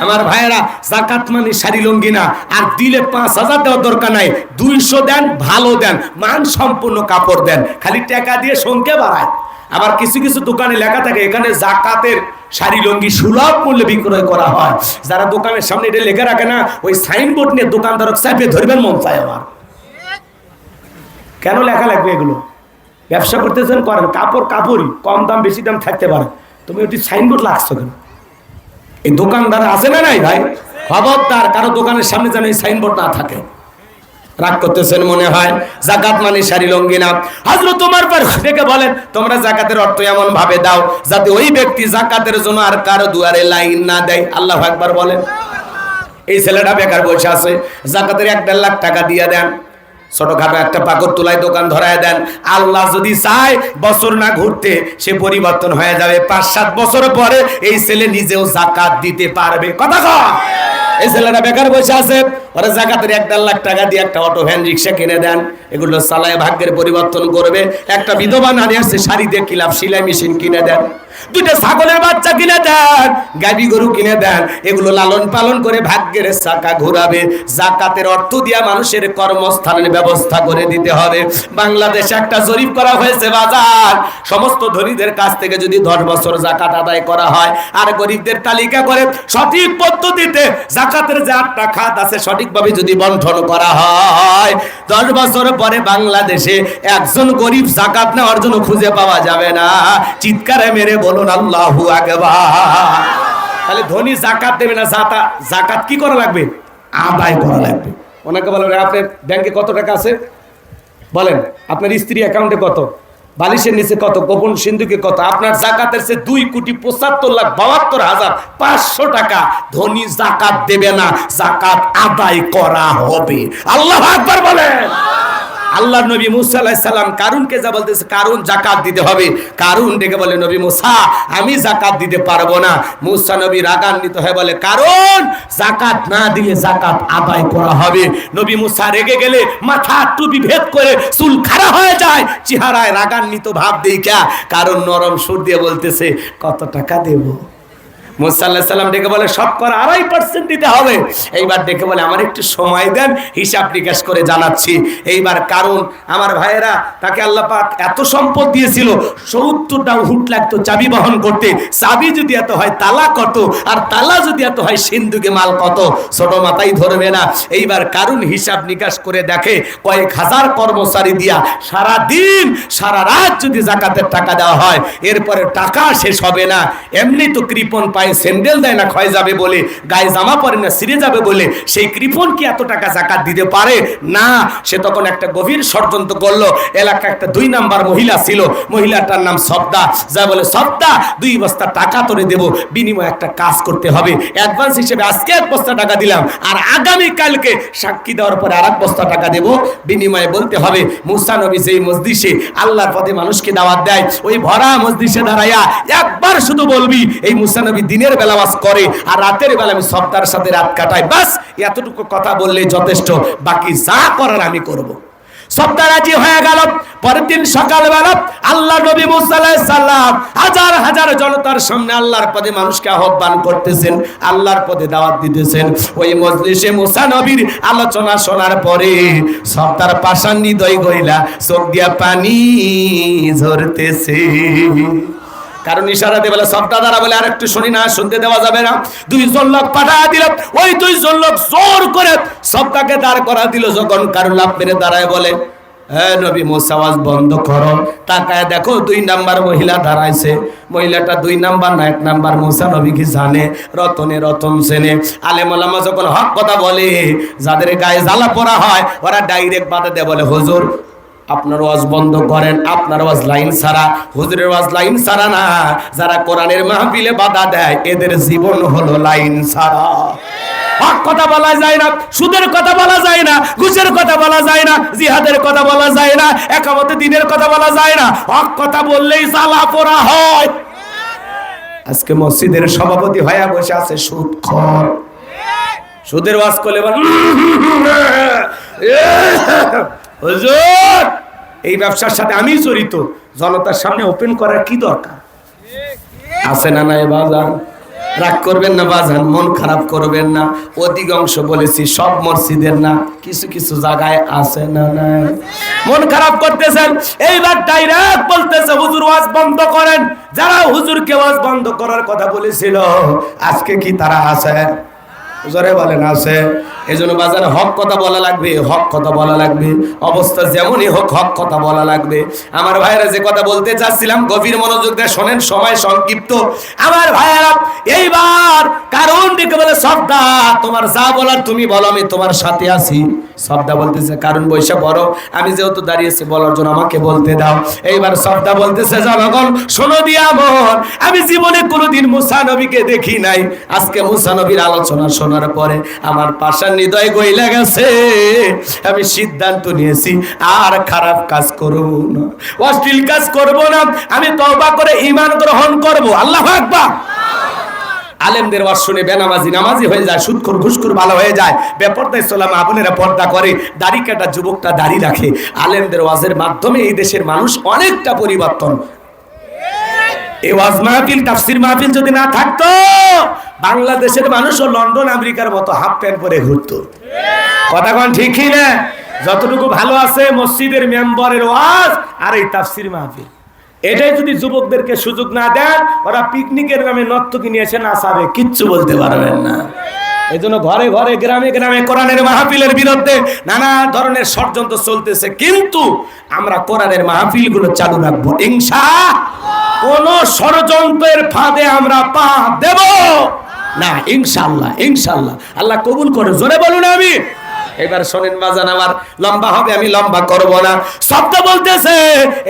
আমার ভাইয়েরা, যাকাত মানে শাড়ি লুঙ্গি না। আর দিলে 5000 দেওয়ার দরকার নাই, 200 দেন, ভালো দেন, মান সম্পূর্ণ কাপড় দেন, খালি টাকা দিয়ে সংখ্যা বাড়ায়। আবার কিছু কিছু দোকানে লেখা থাকে এখানে যাকাতের শাড়ি লুঙ্গি সুলভ মূল্যে বিক্রয় করা হয়। যারা দোকানের সামনে এটা লেখা রাখে না, ওই সাইনবোর্ড নিয়ে দোকানদারক চাপে ধরবেন মন চায় আমার। কেন লেখা লাগবে এগুলো? ব্যবসা করতেছেন করেন, কাপড়ই কম দাম বেশি দাম থাকতে পারে, তুমি ওটি সাইনবোর্ড লাগছো কেন? এই দোকানদার আছে না নাই ভাই? খবরদার কারো দোকানের সামনে যেন এই সাইনবোর্ড না থাকে। রাগ করতেছেন মনে হয়? যাকাত মানে শাড়ি লুঙ্গি না। হযরত ওমর থেকে বলেন, তোমরা যাকাতের অর্থ এমন ভাবে দাও যাতে ওই ব্যক্তি যাকাতের জন্য আর কারো দুয়ারে লাইন না দেয়। আল্লাহু আকবার বলেন। এই ছেলেটা বেকার বসে আছে, যাকাতের 1.5 লাখ টাকা দিয়ে দেন, ছোটখাটো একটা পাকড় তোলায় দোকান ধরায় দেন। আল্লাহ যদি চায় বছর না ঘুরতে সে পরিবর্তন হয়ে যাবে। 5-7 বছর পরে এই ছেলে নিজেও যাকাত দিতে পারবে। কথা কয়? এই ছেলেটা বেকার বসে আছে, ওরা যাকাতের 1.5 লাখ টাকা দিয়ে একটা অটো ভ্যান রিক্সা কিনে দেন, এগুলো চালায় ভাগ্যের পরিবর্তন করবে। একটা বিধবা নারী আসছে, শাড়ি দিয়ে কিলাপ সেলাই মেশিন কিনে দেন। দুইটা ছাগলের বাচ্চা কিনে দেন, গাভী গরু কিনে দেন, এগুলো লালন পালন করে ভাগ্যের চাকা ঘোরাবে। যাকাতের অর্থ দিয়া মানুষের কর্মস্থানের ব্যবস্থা করে দিতে হবে। বাংলাদেশে একটা জরিপ করা হয়েছে বাজার, সমস্ত ধনীদের কাছ থেকে যদি 10 বছর যাকাত আদায় করা হয় আর গরিবদের তালিকা করে সঠিক পদ্ধতিতে যাকাতের যে 8টা খাত আছে সঠিকভাবে যদি বন্টন করা হয়, 10 বছর পরে বাংলাদেশে একজন গরিব যাকাত নেওয়ার জন্য খুঁজে পাওয়া যাবে না। চিৎকারে মেরে বলুন আল্লাহু আকবার। তাহলে ধনী যাকাত দেবে না, যাকাত কি করা লাগবে? আদায় করা লাগবে। ওনাকে বলেন আপনার ব্যাংকে কত টাকা আছে বলেন, আপনার স্ত্রী অ্যাকাউন্টে কত, বালিশের নিচে কত, গোপন সিন্ধুকে কত, আপনার যাকাতের সে 2,75,72,500 টাকা ধনী যাকাত দেবে না, যাকাত আদায় করা হবে। আল্লাহু আকবার বলেন। আল্লাহর নবী মুসা আলাইহিস সালাম কারুনকে যা বলতেছে, কারুন যাকাত দিতে হবে। কারুন ডেকে বলে, নবী মুসা আমি যাকাত দিতে পারবো না। মুসা নবী রাগান্বিত হয়ে বলে, কারুন যাকাত না দিলে যাকাত আদায় করা হবে। নবী মুসা রেগে গেলে মাথা টুপি ভেদ করে চুল খাড়া হয়ে যায়, চেহারায় রাগান্বিত ভাব দেখা কারণ নরম সুর দিয়ে বলতেছে, কত টাকা দেব? মুসা আলাইহিস সালাম ডেকে বলে, শতকরা 2.5% দিতে হবে। এইবার ডেকে বলে, আমার একটু সময় দেন, হিসাব নিকাশ করে জানাচ্ছি। এইবার কারণ আমার ভাইয়েরা, তাকে আল্লাহ পাক এত সম্পদ দিয়েছিল, 70টা উট লাগতো চাবি বহন করতে। চাবি যদি এত হয় তালা কত, আর তালা যদি এত হয় সিন্ধুকে মাল কত, ছোট মাথায় ধরবে না। এইবার কারণ হিসাব নিকাশ করে দেখে কয়েক হাজার কর্মচারী দিয়া সারা দিন সারা রাত যদি যাকাতের টাকা দেওয়া হয়, এরপরে টাকা শেষ হবে না। এমনি তো কৃপণ পায় স্যান্ডেল দেয় না ক্ষয় যাবে বলে, গায়ে জামা পরে না ছিঁড়ে যাবে বলে, সেই কৃপণ কি এত টাকা যাকাত দিতে পারে না? সে তখন একটা গভীর ষড়যন্ত্র করলো। এলাকা একটা 2 নাম্বার মহিলা ছিল, মহিলাটার নাম সবদা। যা বলে, সবদা 2 বস্তা টাকা তোরে দেব, বিনিময়ে একটা কাজ করতে হবে। অ্যাডভান্স হিসেবে আজকে 1 বস্তা টাকা দিলাম, আর আগামী কালকে সাক্ষী দেওয়ার পরে আর 1 বস্তা টাকা দেব, বিনিময়ে বলতে হবে মুসা নবী যেই মসজিদে আল্লাহর পথে মানুষকে দাওয়াত দেয়, ওই ভরা মসজিদে দাঁড়াইয়া একবার শুধু বলবি, এই মুসা নবী দিনের বেলা ওয়াজ করে আর রাতের বেলা আমি সবদার সাথে রাত কাটাই, বাস এতটুকু কথা বললেই যথেষ্ট, বাকি যা করার আমি করব। সবদা রাজি হয়ে গেল। পরের দিন সকালবেলা আল্লাহ নবী মুসা আলাইহিস সালাম হাজার হাজার জনতার সামনে আল্লাহর পথে মানুষকে আহ্বান করতেছেন, আল্লাহর পথে দাওয়াত দিতেছেন। ওই মজলিসে মুসা নবীর আলোচনা শোনার পরে সবদার পাষাণ হৃদয় গইলা চোখ দিয়া পানি ঝরতেছে। কারণ ইশারা দিয়ে বলে, সবটা দ্বারা বলে, আর একটু শুনি না, শুনতে দেওয়া যাবে না। 2 জন লোক পাঠা দিল, ওই 2 জন লোক জোর করে সবটাকে দাঁড় করা দিল। যখন কারণ লাভ মেরে দাঁড়ায় বলে, হ্যাঁ নবী মুসা আওয়াজ বন্ধ করো। তাকায় দেখো 2 নাম্বার মহিলা দাঁড়াইছে। মহিলাটা 2 নাম্বার না 1 নাম্বার মুসা নবী কি জানে, রতনে রতন চেনে। আলেম ওলামা যখন হক কথা বলে, যাদের গায়ে জ্বালা পড়া হয়, ওরা ডাইরেক্ট বাধা দেয়, বলে হুজুর আপনার ওয়াজ বন্ধ করেন, আপনার ওয়াজ লাইন ছাড়া। হুজুরের ওয়াজ লাইন ছাড়া না, যারা কোরআনের মাহফিলে বাধা দেয় এদের জীবন হলো লাইন ছাড়া। হক কথা বলা যায় না, সুদের কথা বলা যায় না, ঘুষের কথা বলা যায় না, জিহাদের কথা বলা যায় না, একামতে দিনের কথা বলা যায় না। হক কথা বললেই জ্বালা পোড়া হয়। আজকে মসজিদের সভাপতি হয়ে বসে আছে সুদখোর। সুদের ওয়াজ করলে হুজুর এই ব্যবসার সাথে আমি জড়িত, জনতার সামনে ওপেন করার কি দরকার আছে না? নাই বাজান, রাগ করবেন না বাজান, মন খারাপ করবেন না। অধিকাংশ বলেছি সব মসজিদের না, কিছু কিছু জায়গায় আছে না নাই, মন খারাপ করতেছেন। এইবার ডাইরেক্ট বলতেছে হুজুর ওয়াজ বন্ধ করেন। যারা হুজুরকে ওয়াজ বন্ধ করার কথা বলেছিল আজকে কি তারা আছে? জোরে বলেন আছে। এই জন্য বাজারে হক কথা বলা লাগবে, হক কথা বলা লাগবে। অবস্থা যেমনই হোক হক কথা বলা লাগবে। আমার ভাইয়েরা যে কথা বলতে চাচ্ছিলাম গভীর মনোযোগ দিয়ে শোনেন, সময় সংক্ষিপ্ত। আমার ভাইয়েরা এইবার কারণ ডেকে বলে, সবদা তোমার যা বলার তুমি বলো, আমি তোমার সাথে আছি। সবদা বলতেছে, কারণ বৈশা বড়, আমি যেহেতু দাঁড়িয়েছি বলার জন্য আমাকে বলতে দাও। এইবার সবদা বলতেছে, জনগণ শোনো দিয়া মন, আমি জীবনে কোনোদিন মুসা নবীকে দেখি নাই। আজকে মুসা নবীর আলোচনা শোনার পরে আমার পাষাণ হৃদয় গইলা গেছে। আমি সিদ্ধান্ত নিয়েছি আর খারাপ কাজ করব না, অশ্লীল কাজ করব না। আমি তওবা করে ঈমান গ্রহণ করব। আল্লাহু আকবার। আলেমদের ওয়াজ শুনে বেনামাজি নামাজি হয়ে যায়, সুদখোর ঘুষখোর ভালো হয়ে যায়, বেপরদায় চলা মা বোনেরা পর্দা করে, দাড়ি কাটা যুবকটা দাড়ি রাখে। আলেমদের ওয়াজের মাধ্যমে এই দেশের মানুষ অনেকটা পরিবর্তন। এই ওয়াজ মাহফিল তাফসীর মাহফিল যদি না থাকতো বাংলাদেশের মানুষও লন্ডন আমেরিকার মতো হাফ প্যান্ট পরে ঘুরতো। কথা কোন ঠিক কি না? যতটুকু ভালো আছে মসজিদের মেম্বারের ওয়াজ আর এই তাফসীর মাহফিল, এটাই যদি যুবকদেরকে সুযোগ না দেন, ওরা পিকনিকের নামে নর্তকী নিয়ে এসে নাচাবে, কিচ্ছু বলতে পারবেন না। এই জন্য ঘরে ঘরে গ্রামে গ্রামে কোরআনের মাহফিলের বিরুদ্ধে নানা ধরনের ষড়যন্ত্র চলতেছে, কিন্তু আমরা কোরআনের মাহফিলগুলো চালু রাখবো ইনশাআল্লাহ। কোন ষড়যন্ত্রের ফাঁদে আমরা পা দেব না ইনশাআল্লাহ। ইনশাআল্লাহ আল্লাহ কবুল করে, জোরে বলুন আমিন। এবার শোনেন বাজান, আমার লম্বা হবে, আমি লম্বা করব না। শব্দ বলতেছে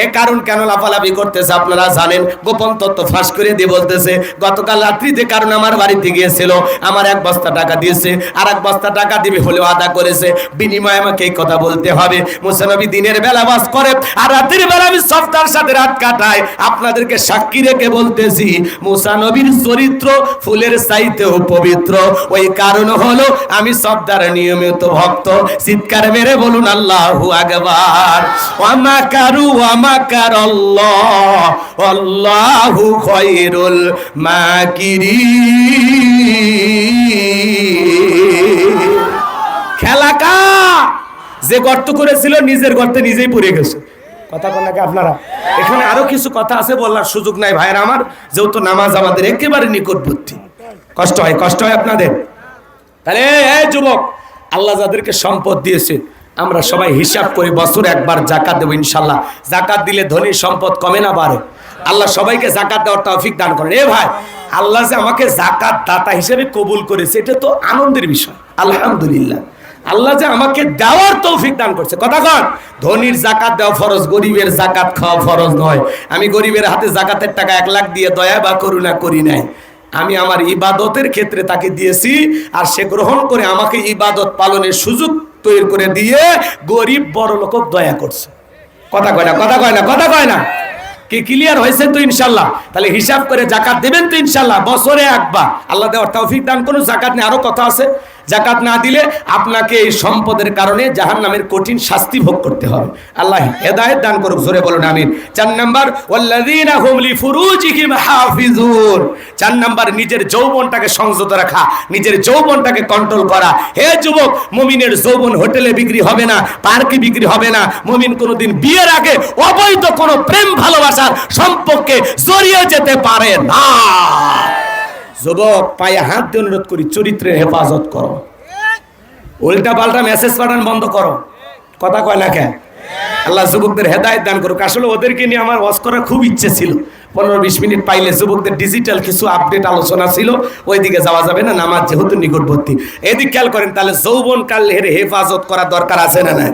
এ কারণ কেন লাফালাফি করতেছে আপনারা জানেন, গোপন তথ্য ফাঁস করে দিয়ে বলতেছে গতকাল রাত্রিতে কারণ আমার বাড়িতে গিয়েছিল, আমার 1 বস্তা টাকা দিয়েছে, আর 1 বস্তা টাকা দিবে হলেও আদা করেছে, বিনিময়ে আমাকে এই কথা বলতে হবে। মুসা নবী দিনের বেলা বাস করে আর রাতের বেলা আমি সফটার সাথে রাত কাটাই। আপনাদেরকে সাক্ষী রেখে বলতেছি মুসা নবীর চরিত্র ফুলের চাইতেও পবিত্র। ওই কারণ হলো আমি সফটার নিয়মিত ভক্ত। চিৎকার মেরে বলুন আল্লাহু আকবার। ওয়া মাকারু ওয়া মাকারাল্লাহ আল্লাহু খায়রুল মাকিরিন। খেলাকা যে গর্ত করেছিল নিজের গর্তে নিজেই পড়ে গেছে। কথা কোন নাকি আপনারা? এখানে আরো কিছু কথা আছে, বলার সুযোগ নাই ভাইরা আমার, যেহেতু নামাজ আমাদের একেবারে নিকটবর্তী। কষ্ট হয় আপনাদের। তাহলে এই যুবক, আল্লাহ যাদেরকে সম্পদ দিয়েছে আমরা সবাই হিসাব করি, বছরে একবার যাকাত দেব ইনশাআল্লাহ। যাকাত দিলে ধনী সম্পদ কমে না বাড়ে? আল্লাহ সবাইকে যাকাত দেওয়ার তৌফিক দান করেন। এ ভাই, আল্লাহ যে আমাকে যাকাত দাতা হিসেবে কবুল করেছে, এটা তো আনন্দের বিষয়, আলহামদুলিল্লাহ। আল্লাহ যে আমাকে দেওয়ার তৌফিক দান করছে। কথা কন, ধনীর যাকাত দেওয়া ফরজ, গরিবের যাকাত খাওয়া ফরজ নয়। আমি গরিবের হাতে যাকাতের টাকা 1 লাখ দিয়ে দয়া বা করুণা করি নাই, আমি আমার ইবাদতের ক্ষেত্রে তাকে দিয়েছি, আর সে গ্রহণ করে আমাকে ইবাদত পালনের সুযোগ তৈরি করে দিয়ে গরিব বড় লোক দয়া করছে। কথা কয় না কি ক্লিয়ার হয়েছে তো ইনশাআল্লাহ? তাহলে হিসাব করে যাকাত দেবেন তো ইনশাআল্লাহ, বছরে একবার। আল্লাহ দেওয়ার তৌফিক দান করুন। যাকাত নিয়ে আরো কথা আছে, যাকাত না দিলে আপনাকে এই সম্পদের কারণে জাহান্নামের কঠিন শাস্তি ভোগ করতে হবে। আল্লাহ হেদায়েত দান করুক, জোরে বলুন আমিন। 4 নাম্বার ওয়াল্লাযীনা হুম লিফুরুজিহিম হাফিজুন। 4 নাম্বার নিজের যৌবনটাকে সংযত রাখা, নিজের যৌবনটাকে কন্ট্রোল করা। হে যুবক, মুমিনের যৌবন হোটেলে বিক্রি হবে না, পার্কে বিক্রি হবে না। মুমিন কোনোদিন বিয়ের আগে অবৈধ কোনো প্রেম ভালোবাসার সম্পর্কে জড়িয়ে যেতে পারে না। যুবক, পায়ে হাত দিয়ে অনুরোধ করি, চরিত্রের হেফাজত করো। উল্টা পাল্টা মেসেজ পাঠান বন্ধ করো। কথা কয় না কেন? আল্লাহ যুবকদের হেদায়েত দান করুক। আসলে ওদেরকে নিয়ে আমার ওয়াজ করার খুব ইচ্ছে ছিল, 15-20 মিনিট পাইলে। যুবকদের ডিজিটাল কিছু আপডেট আলোচনা ছিল, ওইদিকে যাওয়া যাবে না, নামাজ যেহেতু নিকটবর্তী। এদিক খেয়াল করেন, তাহলে যৌবনকালের হেফাজত করার দরকার আছে না? নাই?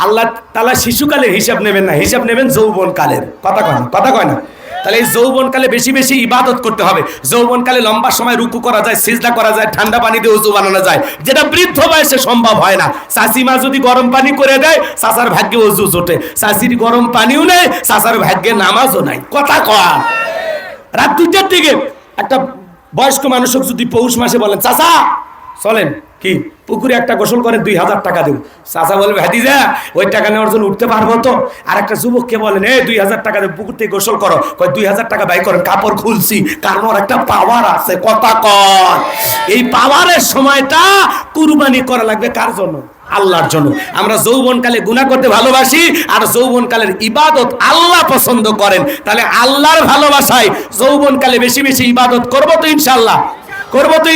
আল্লাহ তাআলা শিশুকালের হিসাব নেবেন না, হিসাব নেবেন যৌবনকালের। কথা কয় না? তাহলে এই যৌবনকালে বেশি বেশি ইবাদত করতে হবে। যৌবনকালে লম্বা সময় রুকু করা যায়, সিজদা করা যায়, ঠান্ডা পানি দিয়ে ওযু বানানো যায়, যেটা বৃদ্ধ বয়সে সম্ভব হয় না। চাচিমা যদি গরম পানি করে দেয়, চাচার ভাগ্যে ওযু জোটে। চাচির গরম পানিও নেই, চাচার ভাগ্যে নামাজও নাই। কথা কয়। রাত 2টার দিকে একটা বয়স্ক মানুষক যদি পৌষ মাসে বলেন, চাচা চলেন কি পুকুরে একটা গোসল করে 2000 টাকা দেব, চাচা বলবে ভাতিজা ওই টাকা নেওয়ার জন্য উঠতে পারবো তো? আর একটা যুবককে বলেন, 2000 টাকা দেব, পুকুর থেকে গোসল করো, কয় 2000 টাকা ব্যয় করেন, কাপড় খুলছি, কারণ ওর একটা পাওয়ার আছে। কথা কয়। এই পাওয়ারের সময়টা কুরবানি করা লাগবে কার জন্য? আল্লাহর জন্য। আমরা যৌবনকালে গুনাহ করতে ভালোবাসি, আর যৌবনকালের ইবাদত আল্লাহ পছন্দ করেন। তাহলে আল্লাহর ভালোবাসায় যৌবনকালে বেশি বেশি ইবাদত করবো তো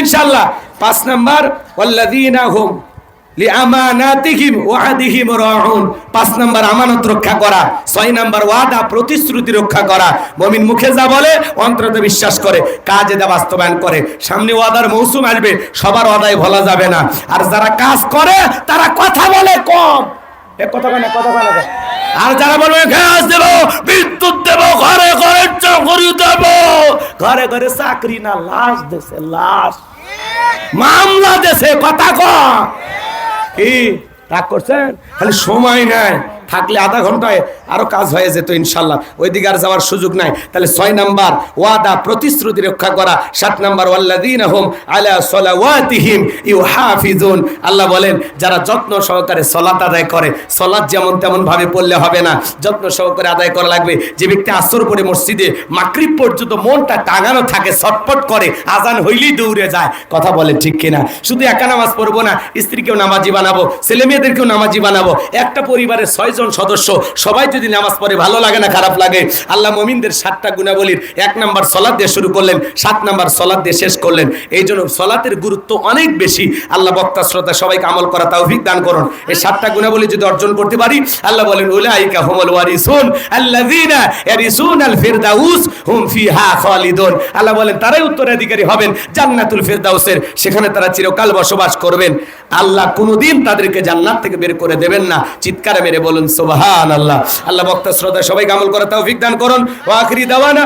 ইনশাআল্লাহ? 5 নাম্বার ওয়াল্লাযীনা হুম লিআমানাতিহিম ওয়া আহদিহিম রাউন। 5 নাম্বার আমানত রক্ষা করা। 6 নাম্বার ওয়াদা প্রতিশ্রুতি রক্ষা করা। মুমিন মুখে যা বলে অন্তরে বিশ্বাস করে, কাজে তা বাস্তবায়ন করে। সামনে ওয়াদার মৌসুম আসবে, সবার ওয়াদাই ভোলা যাবে না। আর যারা কাজ করে তারা কথা বলে কম। কথা বলে না। আর যারা বলবে গ্যাস দেব, বিদ্যুৎ দেব, ঘরে ঘরে চাকরি দেব, ঘরে ঘরে চাকরি না, লাশ দেশে লাশ, মামলা দেশে। কথা কয়। কি রাগ করছেন? খালি সময় নাই, থাকলে আধা ঘন্টায় আরো কাজ হয়ে যেত ইনশাল্লাহ, ওইদিকে আর যাওয়ার সুযোগ নাই। তাহলে 6 নাম্বার ওয়াদা, প্রতিশ্রুতি রক্ষা করা। 7 নাম্বার ওয়াল্লাযীনা হুম আলা সালাওয়াতিহিম ইউহাফিজুন, আল্লাহ বলেন যারা যত্ন সহকারে সালাত আদায় করে, সালাত যেমন তেমন ভাবে পড়লে হবে না, যত্ন সহকারে আদায় করা লাগবে। যে ব্যক্তি আসর পড়ে মসজিদে মাগরিব পর্যন্ত মনটা টাঙানো থাকে, ছটফট করে, আজান হইলেই দৌড়ে যায়, কথা বলে ঠিক কিনা? শুধু একা নামাজ পড়বো না, স্ত্রীকেও নামাজি বানাবো, ছেলে মেয়েদেরকেও নামাজি বানাবো। একটা পরিবারের 6 জন সদস্য সবাই যদি নামাজ পড়ে, ভালো লাগে না খারাপ লাগে? আল্লাহ মুমিনদের 7টা গুণাবলীর 1 নাম্বার সালাত দিয়ে শুরু করলেন, 7 নাম্বার সালাত দিয়ে শেষ করলেন। এই জন্য সালাতের গুরুত্ব অনেক বেশি। আল্লাহ বক্তা শ্রোতা সবাইকে আমল করা তৌফিক দান করুন। এই 7টা গুণাবলী যদি অর্জন করতে পারি, আল্লাহ বলেন উলাইকা হুমুল ওয়ারিসুন আল্লাযীনা ইয়ারিসুনাল ফিরদাউস হুম ফিহা খালিদুন, আল্লাহ বলেন তারাই উত্তরাধিকারী হবেন জান্নাতুল ফিরদাউসের, সেখানে তারা চিরকাল বসবাস করবেন। আল্লাহ কোনোদিন তাদেরকে জান্নাত থেকে বের করে দেবেন না। চিৎকারে মেরে বলুন সুবহানাল্লাহ। আল্লাহ বক্তা শ্রোতা সবাইকে আমল করা তৌফিক দান করুন। ওয়া আখিরি দাওয়ানা